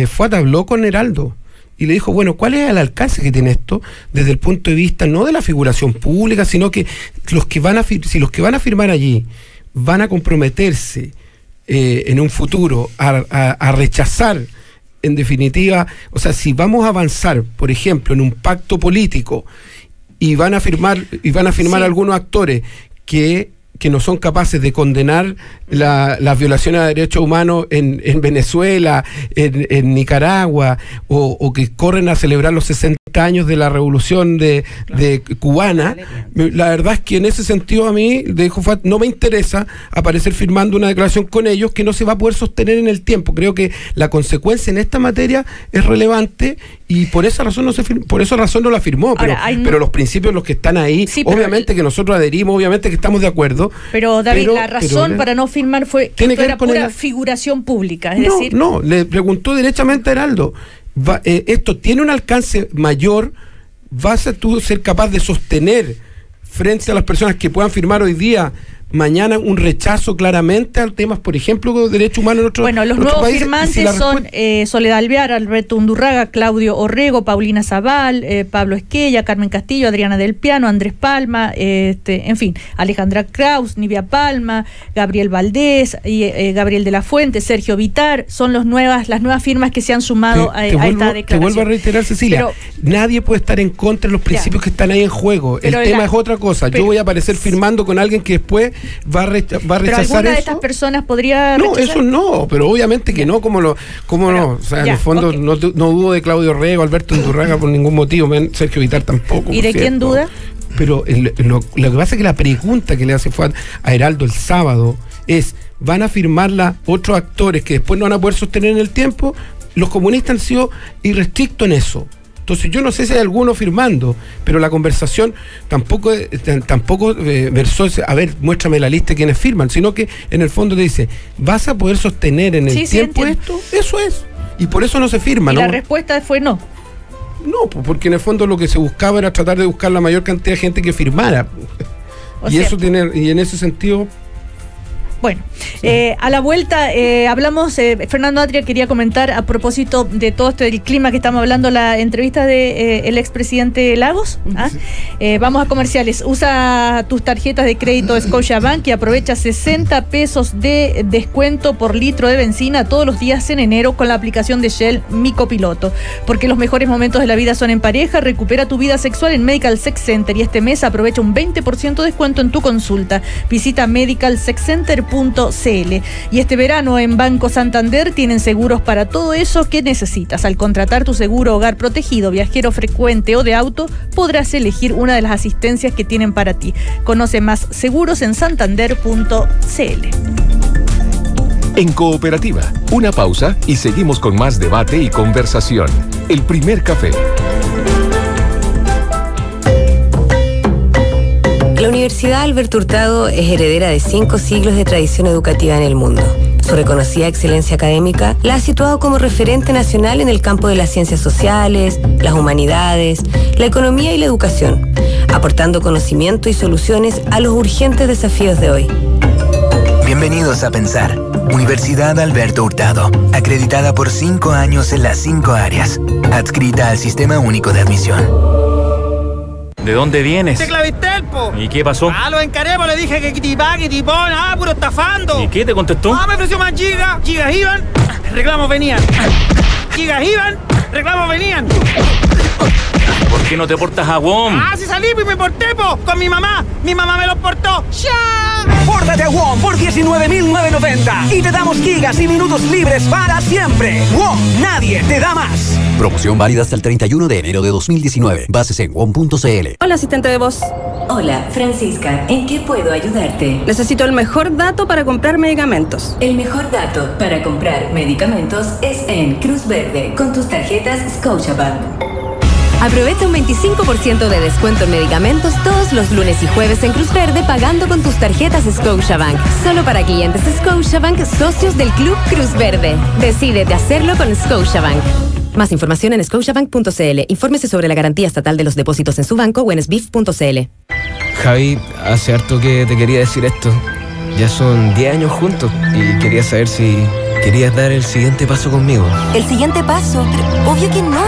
Fuat habló con Heraldo y le dijo, bueno, ¿cuál es el alcance que tiene esto desde el punto de vista no de la figuración pública, sino que si los que van a firmar allí van a comprometerse en un futuro a rechazar, en definitiva, o sea, si vamos a avanzar, por ejemplo, en un pacto político y van a firmar algunos actores que no son capaces de condenar las violaciones de derechos humanos en Venezuela, en Nicaragua, o que corren a celebrar los 60 años de la revolución de cubana, la verdad es que en ese sentido a mí, dijo Fuat, no me interesa aparecer firmando una declaración con ellos que no se va a poder sostener en el tiempo. Creo que la consecuencia en esta materia es relevante, y por esa razón no la firmó. Pero los principios, los que están ahí, sí, obviamente que nosotros adherimos, obviamente que estamos de acuerdo. Pero David, la razón para no firmar fue que esto era pura figuración pública, es decir... No, le preguntó derechamente a Heraldo, ¿esto tiene un alcance mayor? ¿Vas a tú ser capaz de sostener frente a las personas que puedan firmar hoy día, mañana, un rechazo claramente a temas, por ejemplo, de derechos humanos en otros países? Bueno, los nuevos firmantes son Soledad Alvear, Alberto Undurraga, Claudio Orrego, Paulina Zabal, Pablo Esquella, Carmen Castillo, Adriana del Piano, Andrés Palma, en fin, Alejandra Krauss, Nivia Palma, Gabriel Valdés, Gabriel de la Fuente, Sergio Vitar. Son las nuevas firmas que se han sumado a esta declaración. Te vuelvo a reiterar, Cecilia, nadie puede estar en contra de los principios que están ahí en juego. El tema es otra cosa. Yo voy a aparecer firmando con alguien que después va a rechazar ¿pero alguna de estas personas podría rechazar? No, eso no, pero obviamente que no, no. O sea, en el fondo no dudo de Claudio Orrego, Alberto Undurraga por ningún motivo, Sergio Vitar tampoco. ¿Y de quién duda? Pero lo que pasa es que la pregunta que le hace Fuat a Heraldo el sábado es, ¿van a firmarla otros actores que después no van a poder sostener en el tiempo? Los comunistas han sido irrestrictos en eso. Entonces yo no sé si hay alguno firmando, pero la conversación tampoco versó, a ver, muéstrame la lista de quienes firman, sino que en el fondo te dice, ¿vas a poder sostener en el tiempo esto? Eso es. Y por eso no se firma, y ¿no? La respuesta fue no. No, porque en el fondo lo que se buscaba era tratar de buscar la mayor cantidad de gente que firmara. Y en ese sentido... Bueno, a la vuelta hablamos, Fernando Atria quería comentar a propósito de todo esto del clima que estamos hablando, la entrevista de el expresidente Lagos. Vamos a comerciales. Usa tus tarjetas de crédito Scotiabank y aprovecha 60 pesos de descuento por litro de benzina todos los días en enero con la aplicación de Shell Mi Copiloto. Porque los mejores momentos de la vida son en pareja. Recupera tu vida sexual en Medical Sex Center y este mes aprovecha un 20% de descuento en tu consulta. Visita medicalsexcenter.cl. Y este verano en Banco Santander tienen seguros para todo eso que necesitas. Al contratar tu seguro hogar protegido, viajero frecuente o de auto, podrás elegir una de las asistencias que tienen para ti. Conoce más seguros en santander.cl. En Cooperativa, una pausa y seguimos con más debate y conversación. El primer café. La Universidad Alberto Hurtado es heredera de 5 siglos de tradición educativa en el mundo. Su reconocida excelencia académica la ha situado como referente nacional en el campo de las ciencias sociales, las humanidades, la economía y la educación, aportando conocimiento y soluciones a los urgentes desafíos de hoy. Bienvenidos a Pensar. Universidad Alberto Hurtado, acreditada por 5 años en las 5 áreas, adscrita al Sistema Único de Admisión. ¿De dónde vienes? ¡De Clavistel, po! ¿Y qué pasó? Lo encaré, le dije que kitipá, kitipón, puro estafando. ¿Y qué te contestó? Me ofreció más gigas iban, reclamos venían. Gigas iban, reclamos venían. ¿Por qué no te portas a WOM? Si salí y me porté, con mi mamá. Mi mamá me los portó. ¡Ya! Pórtate a WOM por $19,990 y te damos gigas y minutos libres para siempre. WOM, nadie te da más. Promoción válida hasta el 31 de enero de 2019. Bases en WOM.cl. Hola, asistente de voz. Hola, Francisca. ¿En qué puedo ayudarte? Necesito el mejor dato para comprar medicamentos. El mejor dato para comprar medicamentos es en Cruz Verde con tus tarjetas Scotiabank. Aprovecha un 25% de descuento en medicamentos todos los lunes y jueves en Cruz Verde pagando con tus tarjetas Scotiabank. Solo para clientes Scotiabank, socios del Club Cruz Verde. Decídete hacerlo con Scotiabank. Más información en scotiabank.cl. Infórmese sobre la garantía estatal de los depósitos en su banco o en sbif.cl. Javi, hace harto que te quería decir esto. Ya son 10 años juntos y quería saber si querías dar el siguiente paso conmigo. ¿El siguiente paso? Pero obvio que no.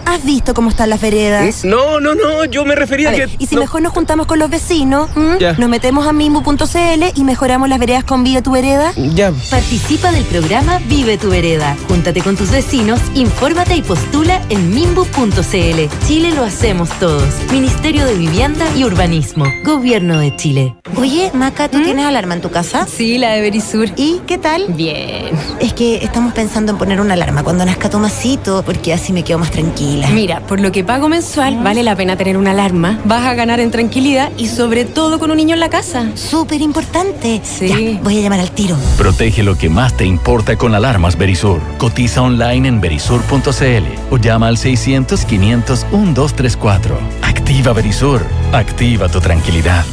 ¿Has visto cómo están las veredas? No, yo me refería a que... ¿Y si mejor nos juntamos con los vecinos? Ya. Nos metemos a mimbu.cl y mejoramos las veredas con Vive tu Vereda. Ya. Participa del programa Vive tu Vereda. Júntate con tus vecinos, infórmate y postula en mimbu.cl. Chile lo hacemos todos. Ministerio de Vivienda y Urbanismo. Gobierno de Chile. Oye, Maca, ¿tú tienes alarma en tu casa? Sí, la de Verisur. ¿Y qué tal? Bien. Es que estamos pensando en poner una alarma cuando nazca Tomasito, porque así me quedo más tranquila. Mira, por lo que pago mensual, vale la pena tener una alarma. Vas a ganar en tranquilidad y sobre todo con un niño en la casa. Súper importante. Sí. Ya, voy a llamar al tiro. Protege lo que más te importa con alarmas Verisur. Cotiza online en verisur.cl o llama al 600-500-1234. Activa Verisur. Activa tu tranquilidad.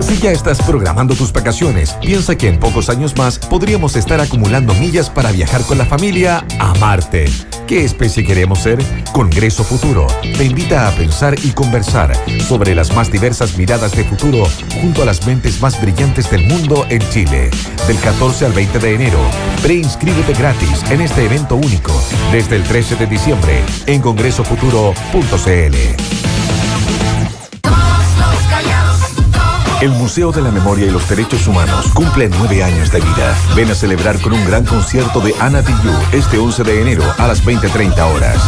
Si ya estás programando tus vacaciones, piensa que en pocos años más podríamos estar acumulando millas para viajar con la familia a Marte. ¿Qué especie queremos ser? Congreso Futuro te invita a pensar y conversar sobre las más diversas miradas de futuro junto a las mentes más brillantes del mundo en Chile. Del 14 al 20 de enero, preinscríbete gratis en este evento único desde el 13 de diciembre en congresofuturo.cl. El Museo de la Memoria y los Derechos Humanos cumple 9 años de vida. Ven a celebrar con un gran concierto de Ana Tijoux este 11 de enero a las 20:30 horas.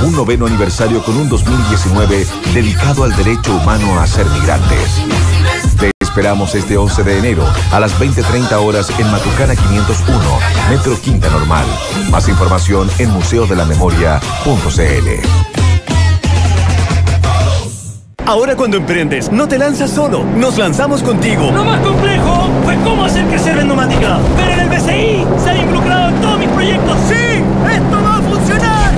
Un 9º aniversario con un 2019 dedicado al derecho humano a ser migrantes. Te esperamos este 11 de enero a las 20:30 horas en Matucana 501, Metro Quinta Normal. Más información en museodelamemoria.cl. Ahora cuando emprendes, no te lanzas solo, nos lanzamos contigo. Lo más complejo fue cómo hacer crecer Vendomática. Pero en el BCI se han involucrado en todos mis proyectos. ¡Sí! ¡Esto va a funcionar!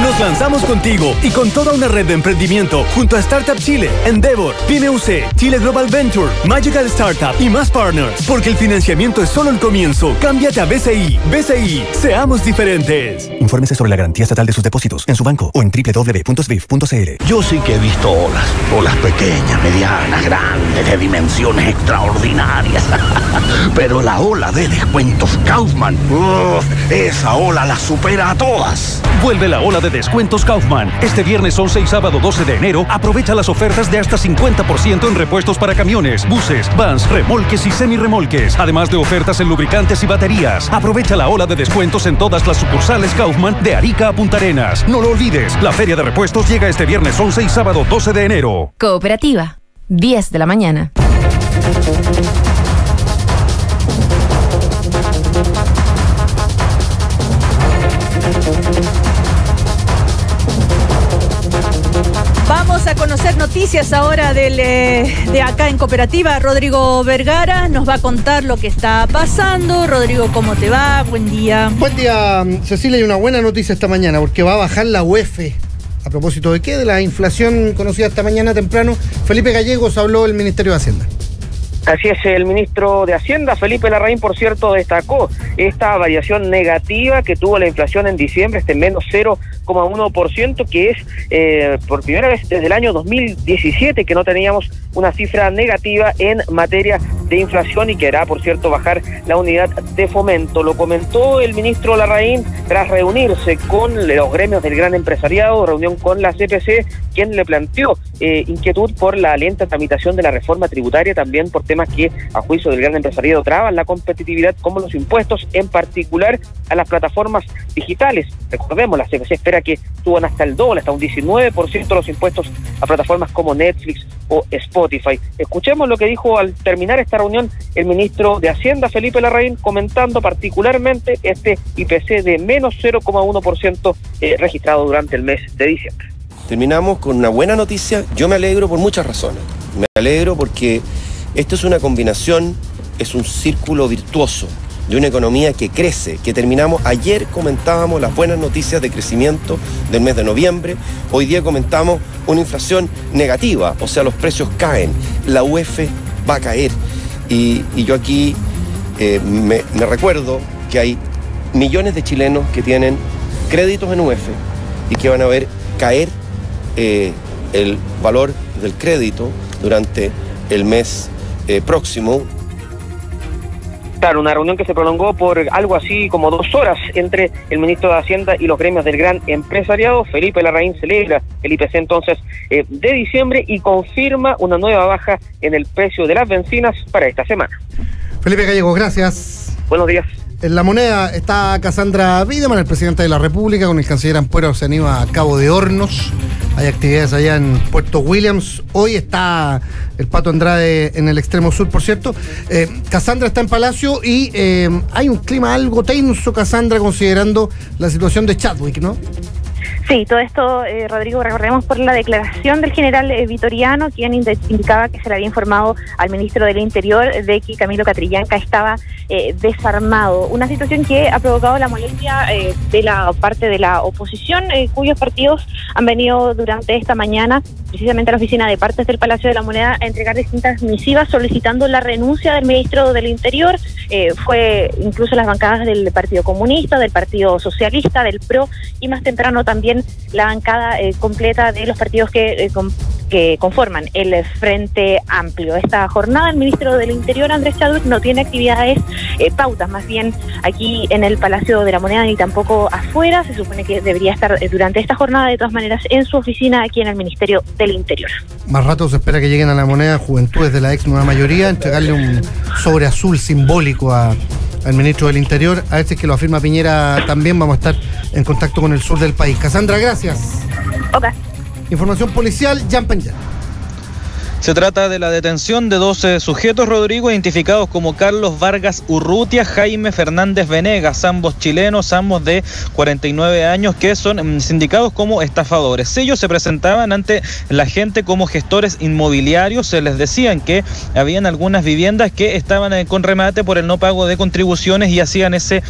Nos Avanzamos contigo y con toda una red de emprendimiento junto a Startup Chile, Endeavor, PymeUC, Chile Global Venture, Magical Startup y más partners. Porque el financiamiento es solo el comienzo. Cámbiate a BCI. BCI, seamos diferentes. Infórmese sobre la garantía estatal de sus depósitos en su banco o en www.sbif.cl. Yo sí que he visto olas pequeñas, medianas, grandes, de dimensiones extraordinarias. Pero la ola de descuentos Kaufman, esa ola la supera a todas. Vuelve la ola de descuentos Kaufman. Este viernes 11 y sábado 12 de enero, aprovecha las ofertas de hasta 50% en repuestos para camiones, buses, vans, remolques y semirremolques. Además de ofertas en lubricantes y baterías. Aprovecha la ola de descuentos en todas las sucursales Kaufman de Arica a Punta Arenas. No lo olvides, la feria de repuestos llega este viernes 11 y sábado 12 de enero. Cooperativa, 10 de la mañana. Vamos a conocer noticias ahora de acá en Cooperativa. Rodrigo Vergara nos va a contar lo que está pasando. Rodrigo, ¿cómo te va? Buen día. Buen día, Cecilia. Hay una buena noticia esta mañana porque va a bajar la UEF. ¿A propósito de qué? De la inflación conocida esta mañana temprano. Felipe Gallegos habló del Ministerio de Hacienda. Así es, el ministro de Hacienda, Felipe Larraín, por cierto, destacó esta variación negativa que tuvo la inflación en diciembre, menos 0,1%, que es por primera vez desde el año 2017 que no teníamos una cifra negativa en materia de inflación y que hará, por cierto, bajar la unidad de fomento. Lo comentó el ministro Larraín tras reunirse con los gremios del gran empresariado, reunión con la CPC, quien le planteó inquietud por la lenta tramitación de la reforma tributaria, también por temas que, a juicio del gran empresariado, traban la competitividad, como los impuestos, en particular a las plataformas digitales. Recordemos, la CPC espera que suban hasta el doble, hasta un 19% los impuestos a plataformas como Netflix o Spotify. Escuchemos lo que dijo al terminar esta reunión el ministro de Hacienda, Felipe Larraín, comentando particularmente este IPC de menos 0,1% registrado durante el mes de diciembre. Terminamos con una buena noticia. Yo me alegro por muchas razones. Me alegro porque esto es una combinación, es un círculo virtuoso de una economía que crece, que terminamos, ayer comentábamos las buenas noticias de crecimiento del mes de noviembre, hoy día comentamos una inflación negativa, o sea, los precios caen, la UEF va a caer. Y yo aquí me recuerdo que hay millones de chilenos que tienen créditos en UEF y que van a ver caer el valor del crédito durante el mes próximo. Claro, una reunión que se prolongó por algo así como 2 horas entre el ministro de Hacienda y los gremios del gran empresariado. Felipe Larraín celebra el IPC entonces de diciembre y confirma una nueva baja en el precio de las bencinas para esta semana. Felipe Gallegos, gracias. Buenos días. En La Moneda está Cassandra Wiedemann, el presidente de la República, con el canciller Ampuero. Se han ido a Cabo de Hornos. Hay actividades allá en Puerto Williams. Hoy está el Pato Andrade en el extremo sur, por cierto. Cassandra está en Palacio y hay un clima algo tenso, Cassandra, considerando la situación de Chadwick, ¿no? Sí, todo esto, Rodrigo, recordemos por la declaración del general Vitoriano, quien indicaba que se le había informado al ministro del Interior de que Camilo Catrillanca estaba desarmado. Una situación que ha provocado la molestia de la parte de la oposición, cuyos partidos han venido durante esta mañana precisamente a la oficina de partes del Palacio de la Moneda a entregar distintas misivas solicitando la renuncia del ministro del Interior. Fue incluso las bancadas del Partido Comunista, del Partido Socialista, del PRO y más temprano también la bancada completa de los partidos que conforman el Frente Amplio. Esta jornada el ministro del Interior, Andrés Chadwick, no tiene actividades pautas, más bien aquí en el Palacio de la Moneda ni tampoco afuera. Se supone que debería estar durante esta jornada de todas maneras en su oficina aquí en el Ministerio del Interior. Más rato se espera que lleguen a la Moneda juventudes de la ex nueva mayoría, entregarle un sobre azul simbólico al ministro del Interior. A veces que lo afirma Piñera también. Vamos a estar en contacto con el sur del país. Cassandra, gracias. Ok. Información policial, Jan Peña. Se trata de la detención de 12 sujetos, Rodrigo, identificados como Carlos Vargas Urrutia, Jaime Fernández Venegas, ambos chilenos, ambos de 49 años, que son sindicados como estafadores. Ellos se presentaban ante la gente como gestores inmobiliarios, se les decían que habían algunas viviendas que estaban con remate por el no pago de contribuciones y hacían ese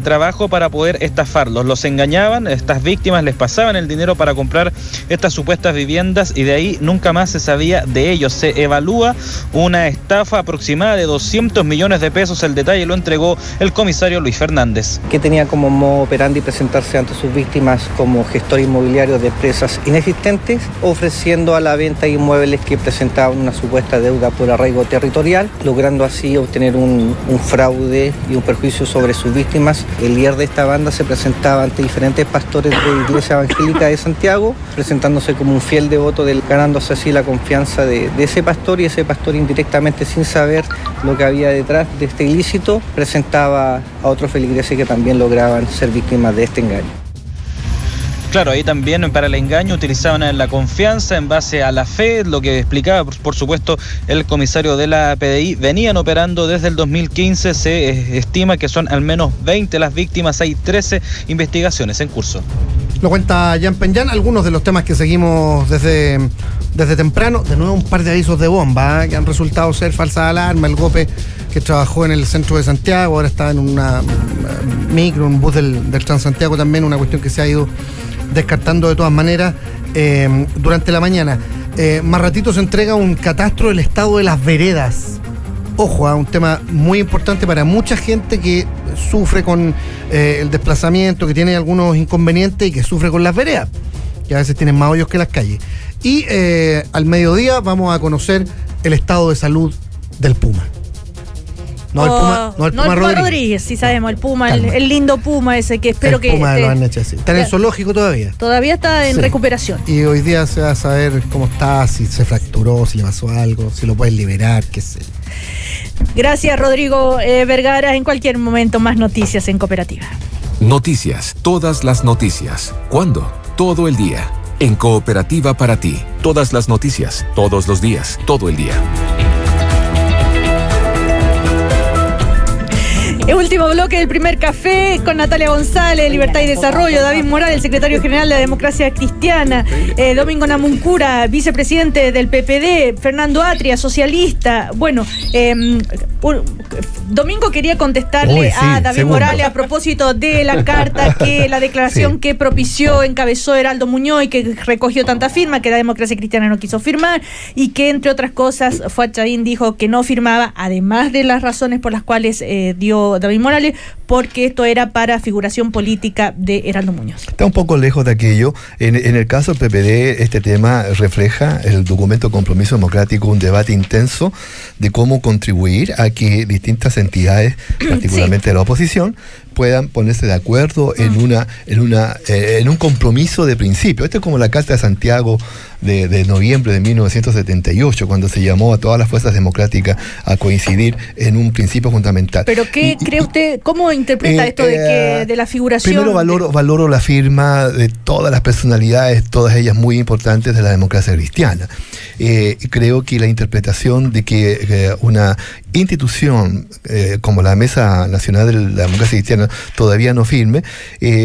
trabajo para poder estafarlos. Los engañaban, estas víctimas les pasaban el dinero para comprar estas supuestas viviendas y de ahí nunca más se sabía de ellos. Se evalúa una estafa aproximada de 200 millones de pesos. El detalle lo entregó el comisario Luis Fernández. Que tenía como modo operandi presentarse ante sus víctimas como gestor inmobiliario de empresas inexistentes, ofreciendo a la venta inmuebles que presentaban una supuesta deuda por arraigo territorial, logrando así obtener un fraude y un perjuicio sobre sus víctimas. El líder de esta banda se presentaba ante diferentes pastores de Iglesia Evangélica de Santiago, presentándose como un fiel devoto, ganándose así la confianza de ese pastor, y ese pastor, indirectamente, sin saber lo que había detrás de este ilícito, presentaba a otros feligreses que también lograban ser víctimas de este engaño. Claro, ahí también para el engaño utilizaban la confianza en base a la fe, lo que explicaba por supuesto el comisario de la PDI. Venían operando desde el 2015, se estima que son al menos 20 las víctimas, hay 13 investigaciones en curso. Lo cuenta Jan Penjan, algunos de los temas que seguimos desde temprano. De nuevo un par de avisos de bomba, que han resultado ser falsa alarma. El GOPE, que trabajó en el centro de Santiago, ahora está en una micro, un bus del Transantiago también, una cuestión que se ha ido descartando de todas maneras durante la mañana. Más ratito se entrega un catastro del estado de las veredas. Ojo, un tema muy importante para mucha gente que sufre con el desplazamiento, que tiene algunos inconvenientes y que sufre con las veredas, que a veces tienen más hoyos que las calles. Y al mediodía vamos a conocer el estado de salud del Puma. No el Puma Rodríguez, sí sabemos, el Puma, el lindo Puma ese que espero el Puma de los Arneches, sí. Está en el zoológico todavía. Todavía está en recuperación. Y hoy día se va a saber cómo está, si se fracturó, si le pasó algo, si lo pueden liberar, qué sé. Gracias, Rodrigo Vergara. En cualquier momento más noticias en Cooperativa. Noticias, todas las noticias. ¿Cuándo? Todo el día. En Cooperativa para ti. Todas las noticias, todos los días, todo el día. El último bloque del primer café con Natalia González, Libertad y Desarrollo, David Morales, el secretario general de la Democracia Cristiana, Domingo Namuncura, vicepresidente del PPD, Fernando Atria, socialista. Bueno, Domingo quería contestarle a David Morales a propósito de la carta, que la declaración que propició, encabezó Heraldo Muñoz y que recogió tanta firma, que la Democracia Cristiana no quiso firmar, y que entre otras cosas Fuad Chaín dijo que no firmaba, además de las razones por las cuales dio David Morales, porque esto era para figuración política de Heraldo Muñoz. Está un poco lejos de aquello. En el caso del PPD, este tema refleja el documento Compromiso Democrático, un debate intenso de cómo contribuir a que distintas entidades, particularmente de la oposición, puedan ponerse de acuerdo en un compromiso de principio. Esto es como la Carta de Santiago de noviembre de 1978, cuando se llamó a todas las fuerzas democráticas a coincidir en un principio fundamental. ¿Pero qué cree usted? ¿Cómo interpreta esto de la figuración? Primero valoro la firma de todas las personalidades, todas ellas muy importantes de la democracia cristiana. Creo que la interpretación de que una institución como la Mesa Nacional de la Democracia Cristiana todavía no firme,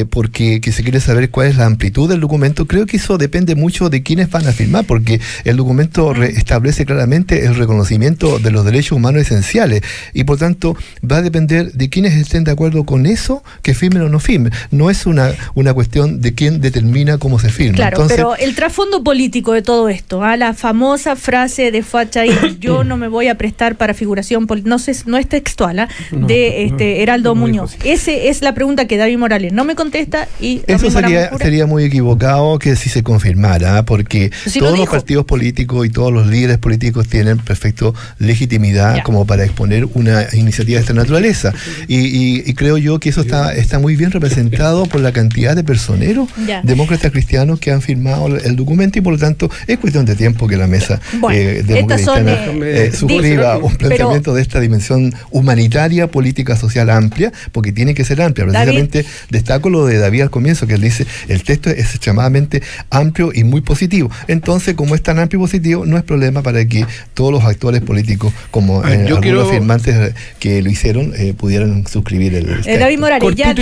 porque que se quiere saber cuál es la amplitud del documento, creo que eso depende mucho de quiénes van a firmar, porque el documento establece claramente el reconocimiento de los derechos humanos esenciales, y por tanto va a depender de quienes estén de acuerdo con eso, que firmen o no firmen. No es una cuestión de quién determina cómo se firma. Claro, entonces, pero el trasfondo político de todo esto, la famosa frase de Fuad Chaín, yo no me voy a prestar para figuración política, no es textual, de Heraldo Muñoz. Esa es la pregunta que David Morales no me contesta, y eso sería muy equivocado que si se confirmara, porque todos los partidos políticos y todos los líderes políticos tienen perfecta legitimidad como para exponer una iniciativa de esta naturaleza, y creo yo que eso está muy bien representado por la cantidad de personeros demócratas cristianos que han firmado el documento, y por lo tanto es cuestión de tiempo que la Mesa demócrata cristiana suscriba un planteamiento de esta dimensión humanitaria, política, social amplia, porque tiene que ser amplia. Precisamente destaco lo de David al comienzo, que él dice el texto es extremadamente amplio y muy positivo. entonces como es tan amplio y positivo, no es problema para que todos los actores políticos, como algunos firmantes que lo hicieron, pudieran suscribir el David Morales ya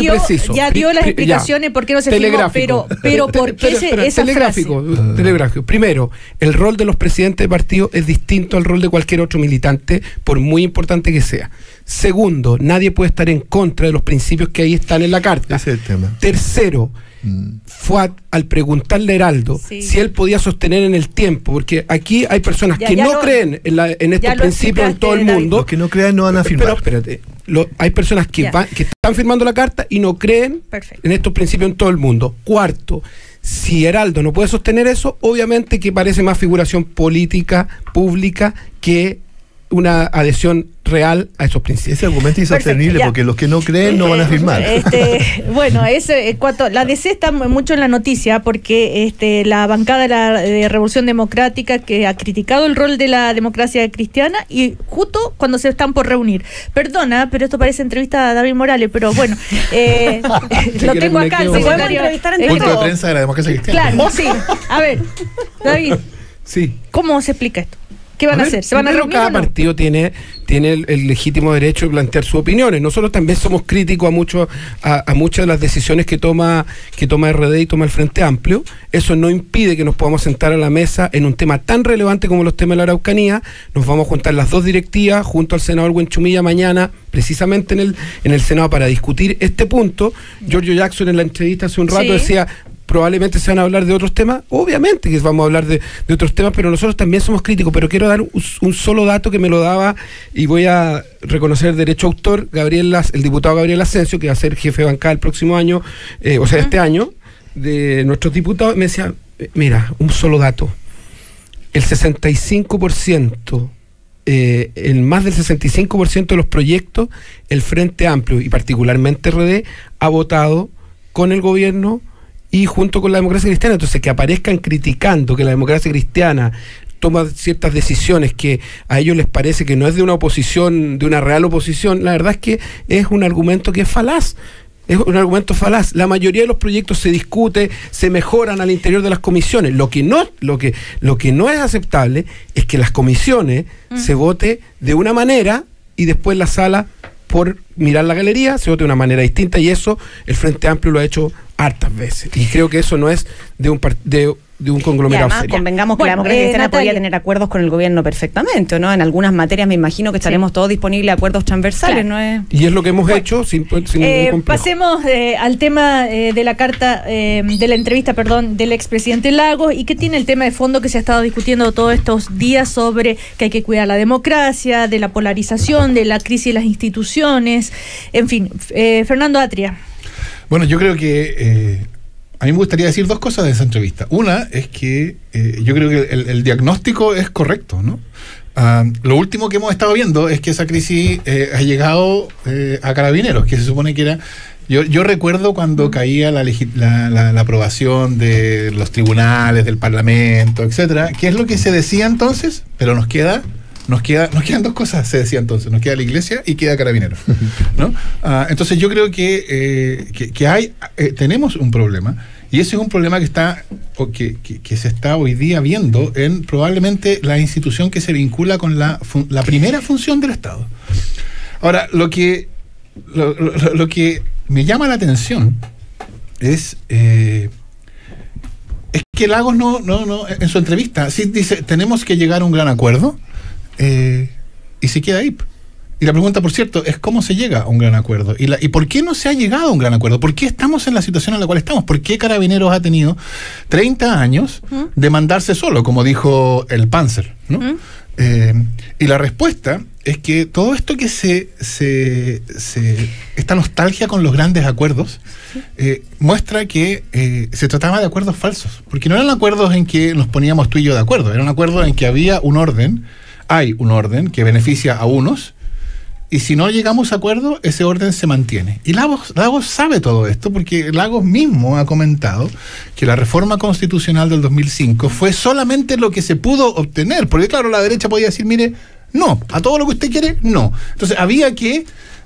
dio las explicaciones por qué no se firmó, pero ¿por qué esa telegráfico? Primero, el rol de los presidentes de partido es distinto al rol de cualquier otro militante, por muy importante que sea. Segundo, nadie puede estar en contra de los principios que ahí están en la carta. Ese es el tema. Tercero, fue al preguntarle a Heraldo si él podía sostener en el tiempo, porque aquí hay personas que no creen en estos principios en todo el mundo. Los que no crean no van a firmar. Pero espérate, hay personas que están firmando la carta y no creen en estos principios en todo el mundo. Cuarto, si Heraldo no puede sostener eso, obviamente que parece más figuración política, pública, que una adhesión real a esos principios. Ese argumento es insostenible porque los que no creen no van a firmar. Bueno, la DC está mucho en la noticia porque la bancada de Revolución Democrática, que ha criticado el rol de la democracia cristiana, y justo cuando se están por reunir. Perdona, pero esto parece entrevista a David Morales, pero bueno, lo tengo acá. Se podemos entrevistar entre punto de prensa de la democracia cristiana. Claro, sí. A ver, David, ¿cómo se explica esto? ¿Qué van a hacer? ¿Se van a reunir? Cada partido tiene el legítimo derecho de plantear sus opiniones. Nosotros también somos críticos a muchas de las decisiones que toma RD y toma el Frente Amplio. Eso no impide que nos podamos sentar a la mesa en un tema tan relevante como los temas de la Araucanía. Nos vamos a juntar las dos directivas junto al senador Buenchumilla mañana, precisamente en el Senado, para discutir este punto. Giorgio Jackson en la entrevista hace un rato decía: probablemente se van a hablar de otros temas. Obviamente que vamos a hablar de otros temas, pero nosotros también somos críticos. Pero quiero dar un solo dato que me lo daba, y voy a reconocer el derecho autor, el diputado Gabriel Asensio, que va a ser jefe de bancada el próximo año, este año, de nuestros diputados. Me decía, mira, un solo dato: el 65%, el más del 65% de los proyectos, el Frente Amplio y particularmente RD ha votado con el gobierno y junto con la democracia cristiana. Entonces, que aparezcan criticando que la democracia cristiana toma ciertas decisiones que a ellos les parece que no es de una oposición, de una real oposición, la verdad es que es un argumento que es falaz. Es un argumento falaz. La mayoría de los proyectos se discute, se mejoran al interior de las comisiones. Lo que no es aceptable es que las comisiones se vote de una manera y después la sala, por mirar la galería, se vote de una manera distinta, y eso el Frente Amplio lo ha hecho hartas veces, y creo que eso no es de un conglomerado serio. Convengamos que la democracia cristiana podría tener acuerdos con el gobierno perfectamente, ¿no? En algunas materias me imagino que estaremos todos disponibles a acuerdos transversales, ¿no es? Y es lo que hemos hecho sin ningún complejo. Pasemos al tema de la carta, de la entrevista, del expresidente Lagos, y que tiene el tema de fondo que se ha estado discutiendo todos estos días sobre que hay que cuidar la democracia, de la polarización, de la crisis de las instituciones, en fin. Fernando Atria. Bueno, yo creo que a mí me gustaría decir dos cosas de esa entrevista. Una es que yo creo que el diagnóstico es correcto, ¿no? Lo último que hemos estado viendo es que esa crisis ha llegado a Carabineros, que se supone que era... Yo recuerdo cuando caía la aprobación de los tribunales, del Parlamento, etcétera. ¿Qué es lo que se decía entonces? Pero nos quedan dos cosas, se decía entonces. Nos queda la iglesia y queda Carabineros, ¿no? Entonces yo creo que tenemos un problema, y ese es un problema que se está hoy día viendo en probablemente la institución que se vincula con la primera función del Estado. Ahora, lo que me llama la atención es que Lagos no en su entrevista sí dice: tenemos que llegar a un gran acuerdo. Y se queda ahí. Y la pregunta, por cierto, es cómo se llega a un gran acuerdo y por qué no se ha llegado a un gran acuerdo. ¿Por qué estamos en la situación en la cual estamos? ¿Por qué Carabineros ha tenido 30 años de mandarse solo, como dijo el Panzer, ¿no? Y la respuesta es que todo esto que esta nostalgia con los grandes acuerdos muestra que se trataba de acuerdos falsos, porque no eran acuerdos en que nos poníamos tú y yo de acuerdo, eran acuerdos en que había un orden. Hay un orden que beneficia a unos, y si no llegamos a acuerdo, ese orden se mantiene. Y Lagos sabe todo esto, porque Lagos mismo ha comentado que la reforma constitucional del 2005 fue solamente lo que se pudo obtener, porque claro, la derecha podía decir: mire, no, a todo lo que usted quiere, no. Entonces había que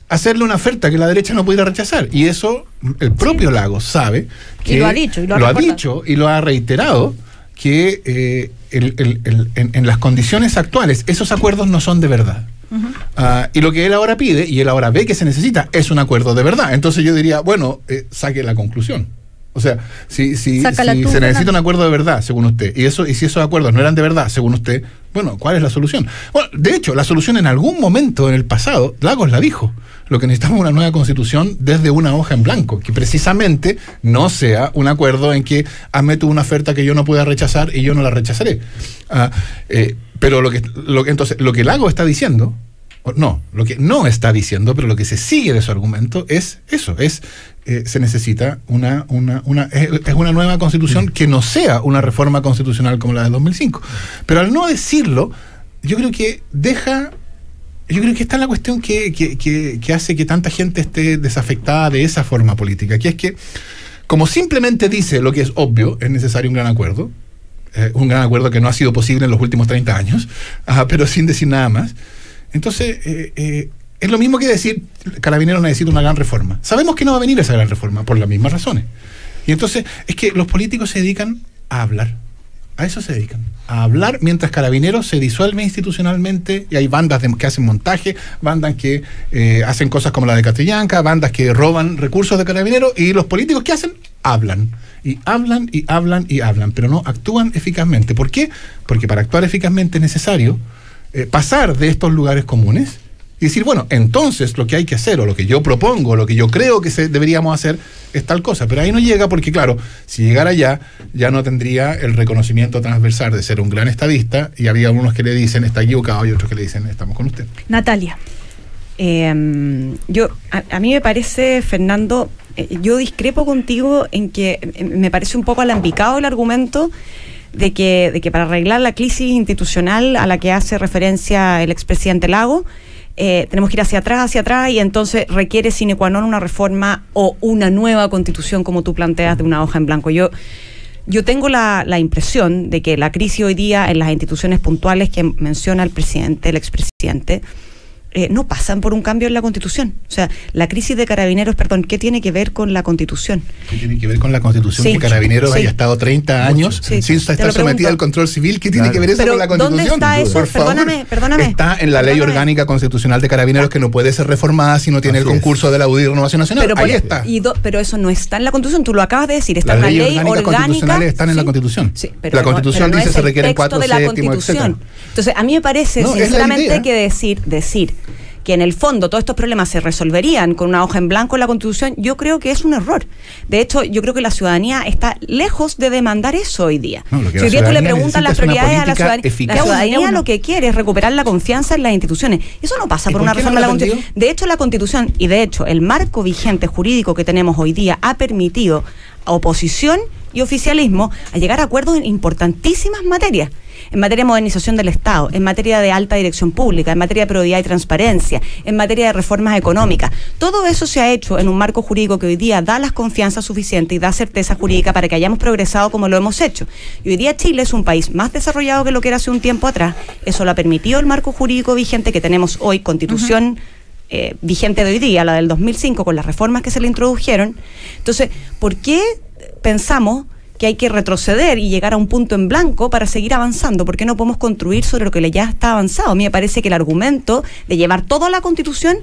hacerle una oferta que la derecha no pudiera rechazar, y eso el propio Lagos sabe, que y lo ha dicho, y lo ha reiterado, que en las condiciones actuales esos acuerdos no son de verdad. Y lo que él ahora pide, y él ahora ve que se necesita, es un acuerdo de verdad. Entonces yo diría, bueno, saque la conclusión. O sea, si se necesita un acuerdo de verdad, según usted, y si esos acuerdos no eran de verdad, según usted, bueno, ¿cuál es la solución? Bueno, de hecho, la solución en algún momento en el pasado, Lagos la dijo. Lo que necesitamos es una nueva constitución desde una hoja en blanco, que precisamente no sea un acuerdo en que hazme tú una oferta que yo no pueda rechazar y yo no la rechazaré. Pero lo que Lagos está diciendo, lo que no está diciendo, pero lo que se sigue de su argumento es eso, se necesita una nueva constitución que no sea una reforma constitucional como la de 2005. Pero al no decirlo, yo creo que está la cuestión que hace que tanta gente esté desafectada de esa forma política, que es que, como simplemente dice lo que es obvio, es necesario un gran acuerdo que no ha sido posible en los últimos 30 años, pero sin decir nada más. Entonces, es lo mismo que decir, Carabineros necesita una gran reforma. Sabemos que no va a venir esa gran reforma, por las mismas razones. Y entonces, es que los políticos se dedican a hablar. A eso se dedican. A hablar mientras Carabineros se disuelve institucionalmente, y hay bandas que hacen montaje, bandas que hacen cosas como la de Catrillanca, bandas que roban recursos de Carabineros, y los políticos, ¿qué hacen? Hablan. Y hablan, y hablan, y hablan, pero no actúan eficazmente. ¿Por qué? Porque para actuar eficazmente es necesario pasar de estos lugares comunes y decir, bueno, entonces lo que hay que hacer, o lo que yo propongo, o lo que yo creo que deberíamos hacer, es tal cosa. Pero ahí no llega porque, claro, si llegara allá, ya no tendría el reconocimiento transversal de ser un gran estadista, y había algunos que le dicen, está equivocado, y otros que le dicen, estamos con usted. Natalia. A mí me parece, Fernando, yo discrepo contigo en que me parece un poco alambicado el argumento de que para arreglar la crisis institucional a la que hace referencia el expresidente Lagos, tenemos que ir hacia atrás, y entonces requiere sine qua non una reforma o una nueva constitución, como tú planteas, de una hoja en blanco. Yo tengo la impresión de que la crisis hoy día en las instituciones puntuales que menciona el expresidente, no pasan por un cambio en la Constitución. O sea, la crisis de Carabineros, ¿qué tiene que ver con la Constitución? ¿Qué tiene que ver con la Constitución? Sí, que Carabineros haya estado 30 años sin estar sometida al control civil. ¿Qué tiene que ver eso con la Constitución? ¿Dónde está eso? Por favor, perdóname. Está en la Ley Orgánica Constitucional de Carabineros, que no puede ser reformada si no tiene el concurso de la UDI y Renovación Nacional. Ahí está. Pero eso no está en la Constitución, tú lo acabas de decir. Está en la Ley Orgánica constitucionales están en la Constitución. Sí, pero la Constitución dice se requieren 4 séptimos, etc. Entonces, a mí me parece, sinceramente, que decir que en el fondo todos estos problemas se resolverían con una hoja en blanco en la Constitución, yo creo que es un error. De hecho, yo creo que la ciudadanía está lejos de demandar eso hoy día. Si hoy día tú le preguntas las prioridades a la ciudadanía lo que quiere es recuperar la confianza en las instituciones. Eso no pasa por una reforma de la Constitución. De hecho, la Constitución, y de hecho el marco vigente jurídico que tenemos hoy día, ha permitido a oposición y oficialismo a llegar a acuerdos en importantísimas materias. En materia de modernización del Estado, en materia de alta dirección pública, en materia de probidad y transparencia, en materia de reformas económicas. Todo eso se ha hecho en un marco jurídico que hoy día da las confianzas suficientes y da certeza jurídica para que hayamos progresado como lo hemos hecho. Y hoy día Chile es un país más desarrollado que lo que era hace un tiempo atrás. Eso lo ha permitido el marco jurídico vigente que tenemos hoy, Constitución vigente de hoy día, la del 2005, con las reformas que se le introdujeron. Entonces, ¿por qué pensamos que hay que retroceder y llegar a un punto en blanco para seguir avanzando? ¿Por qué no podemos construir sobre lo que ya está avanzado? A mí me parece que el argumento de llevar todo a la Constitución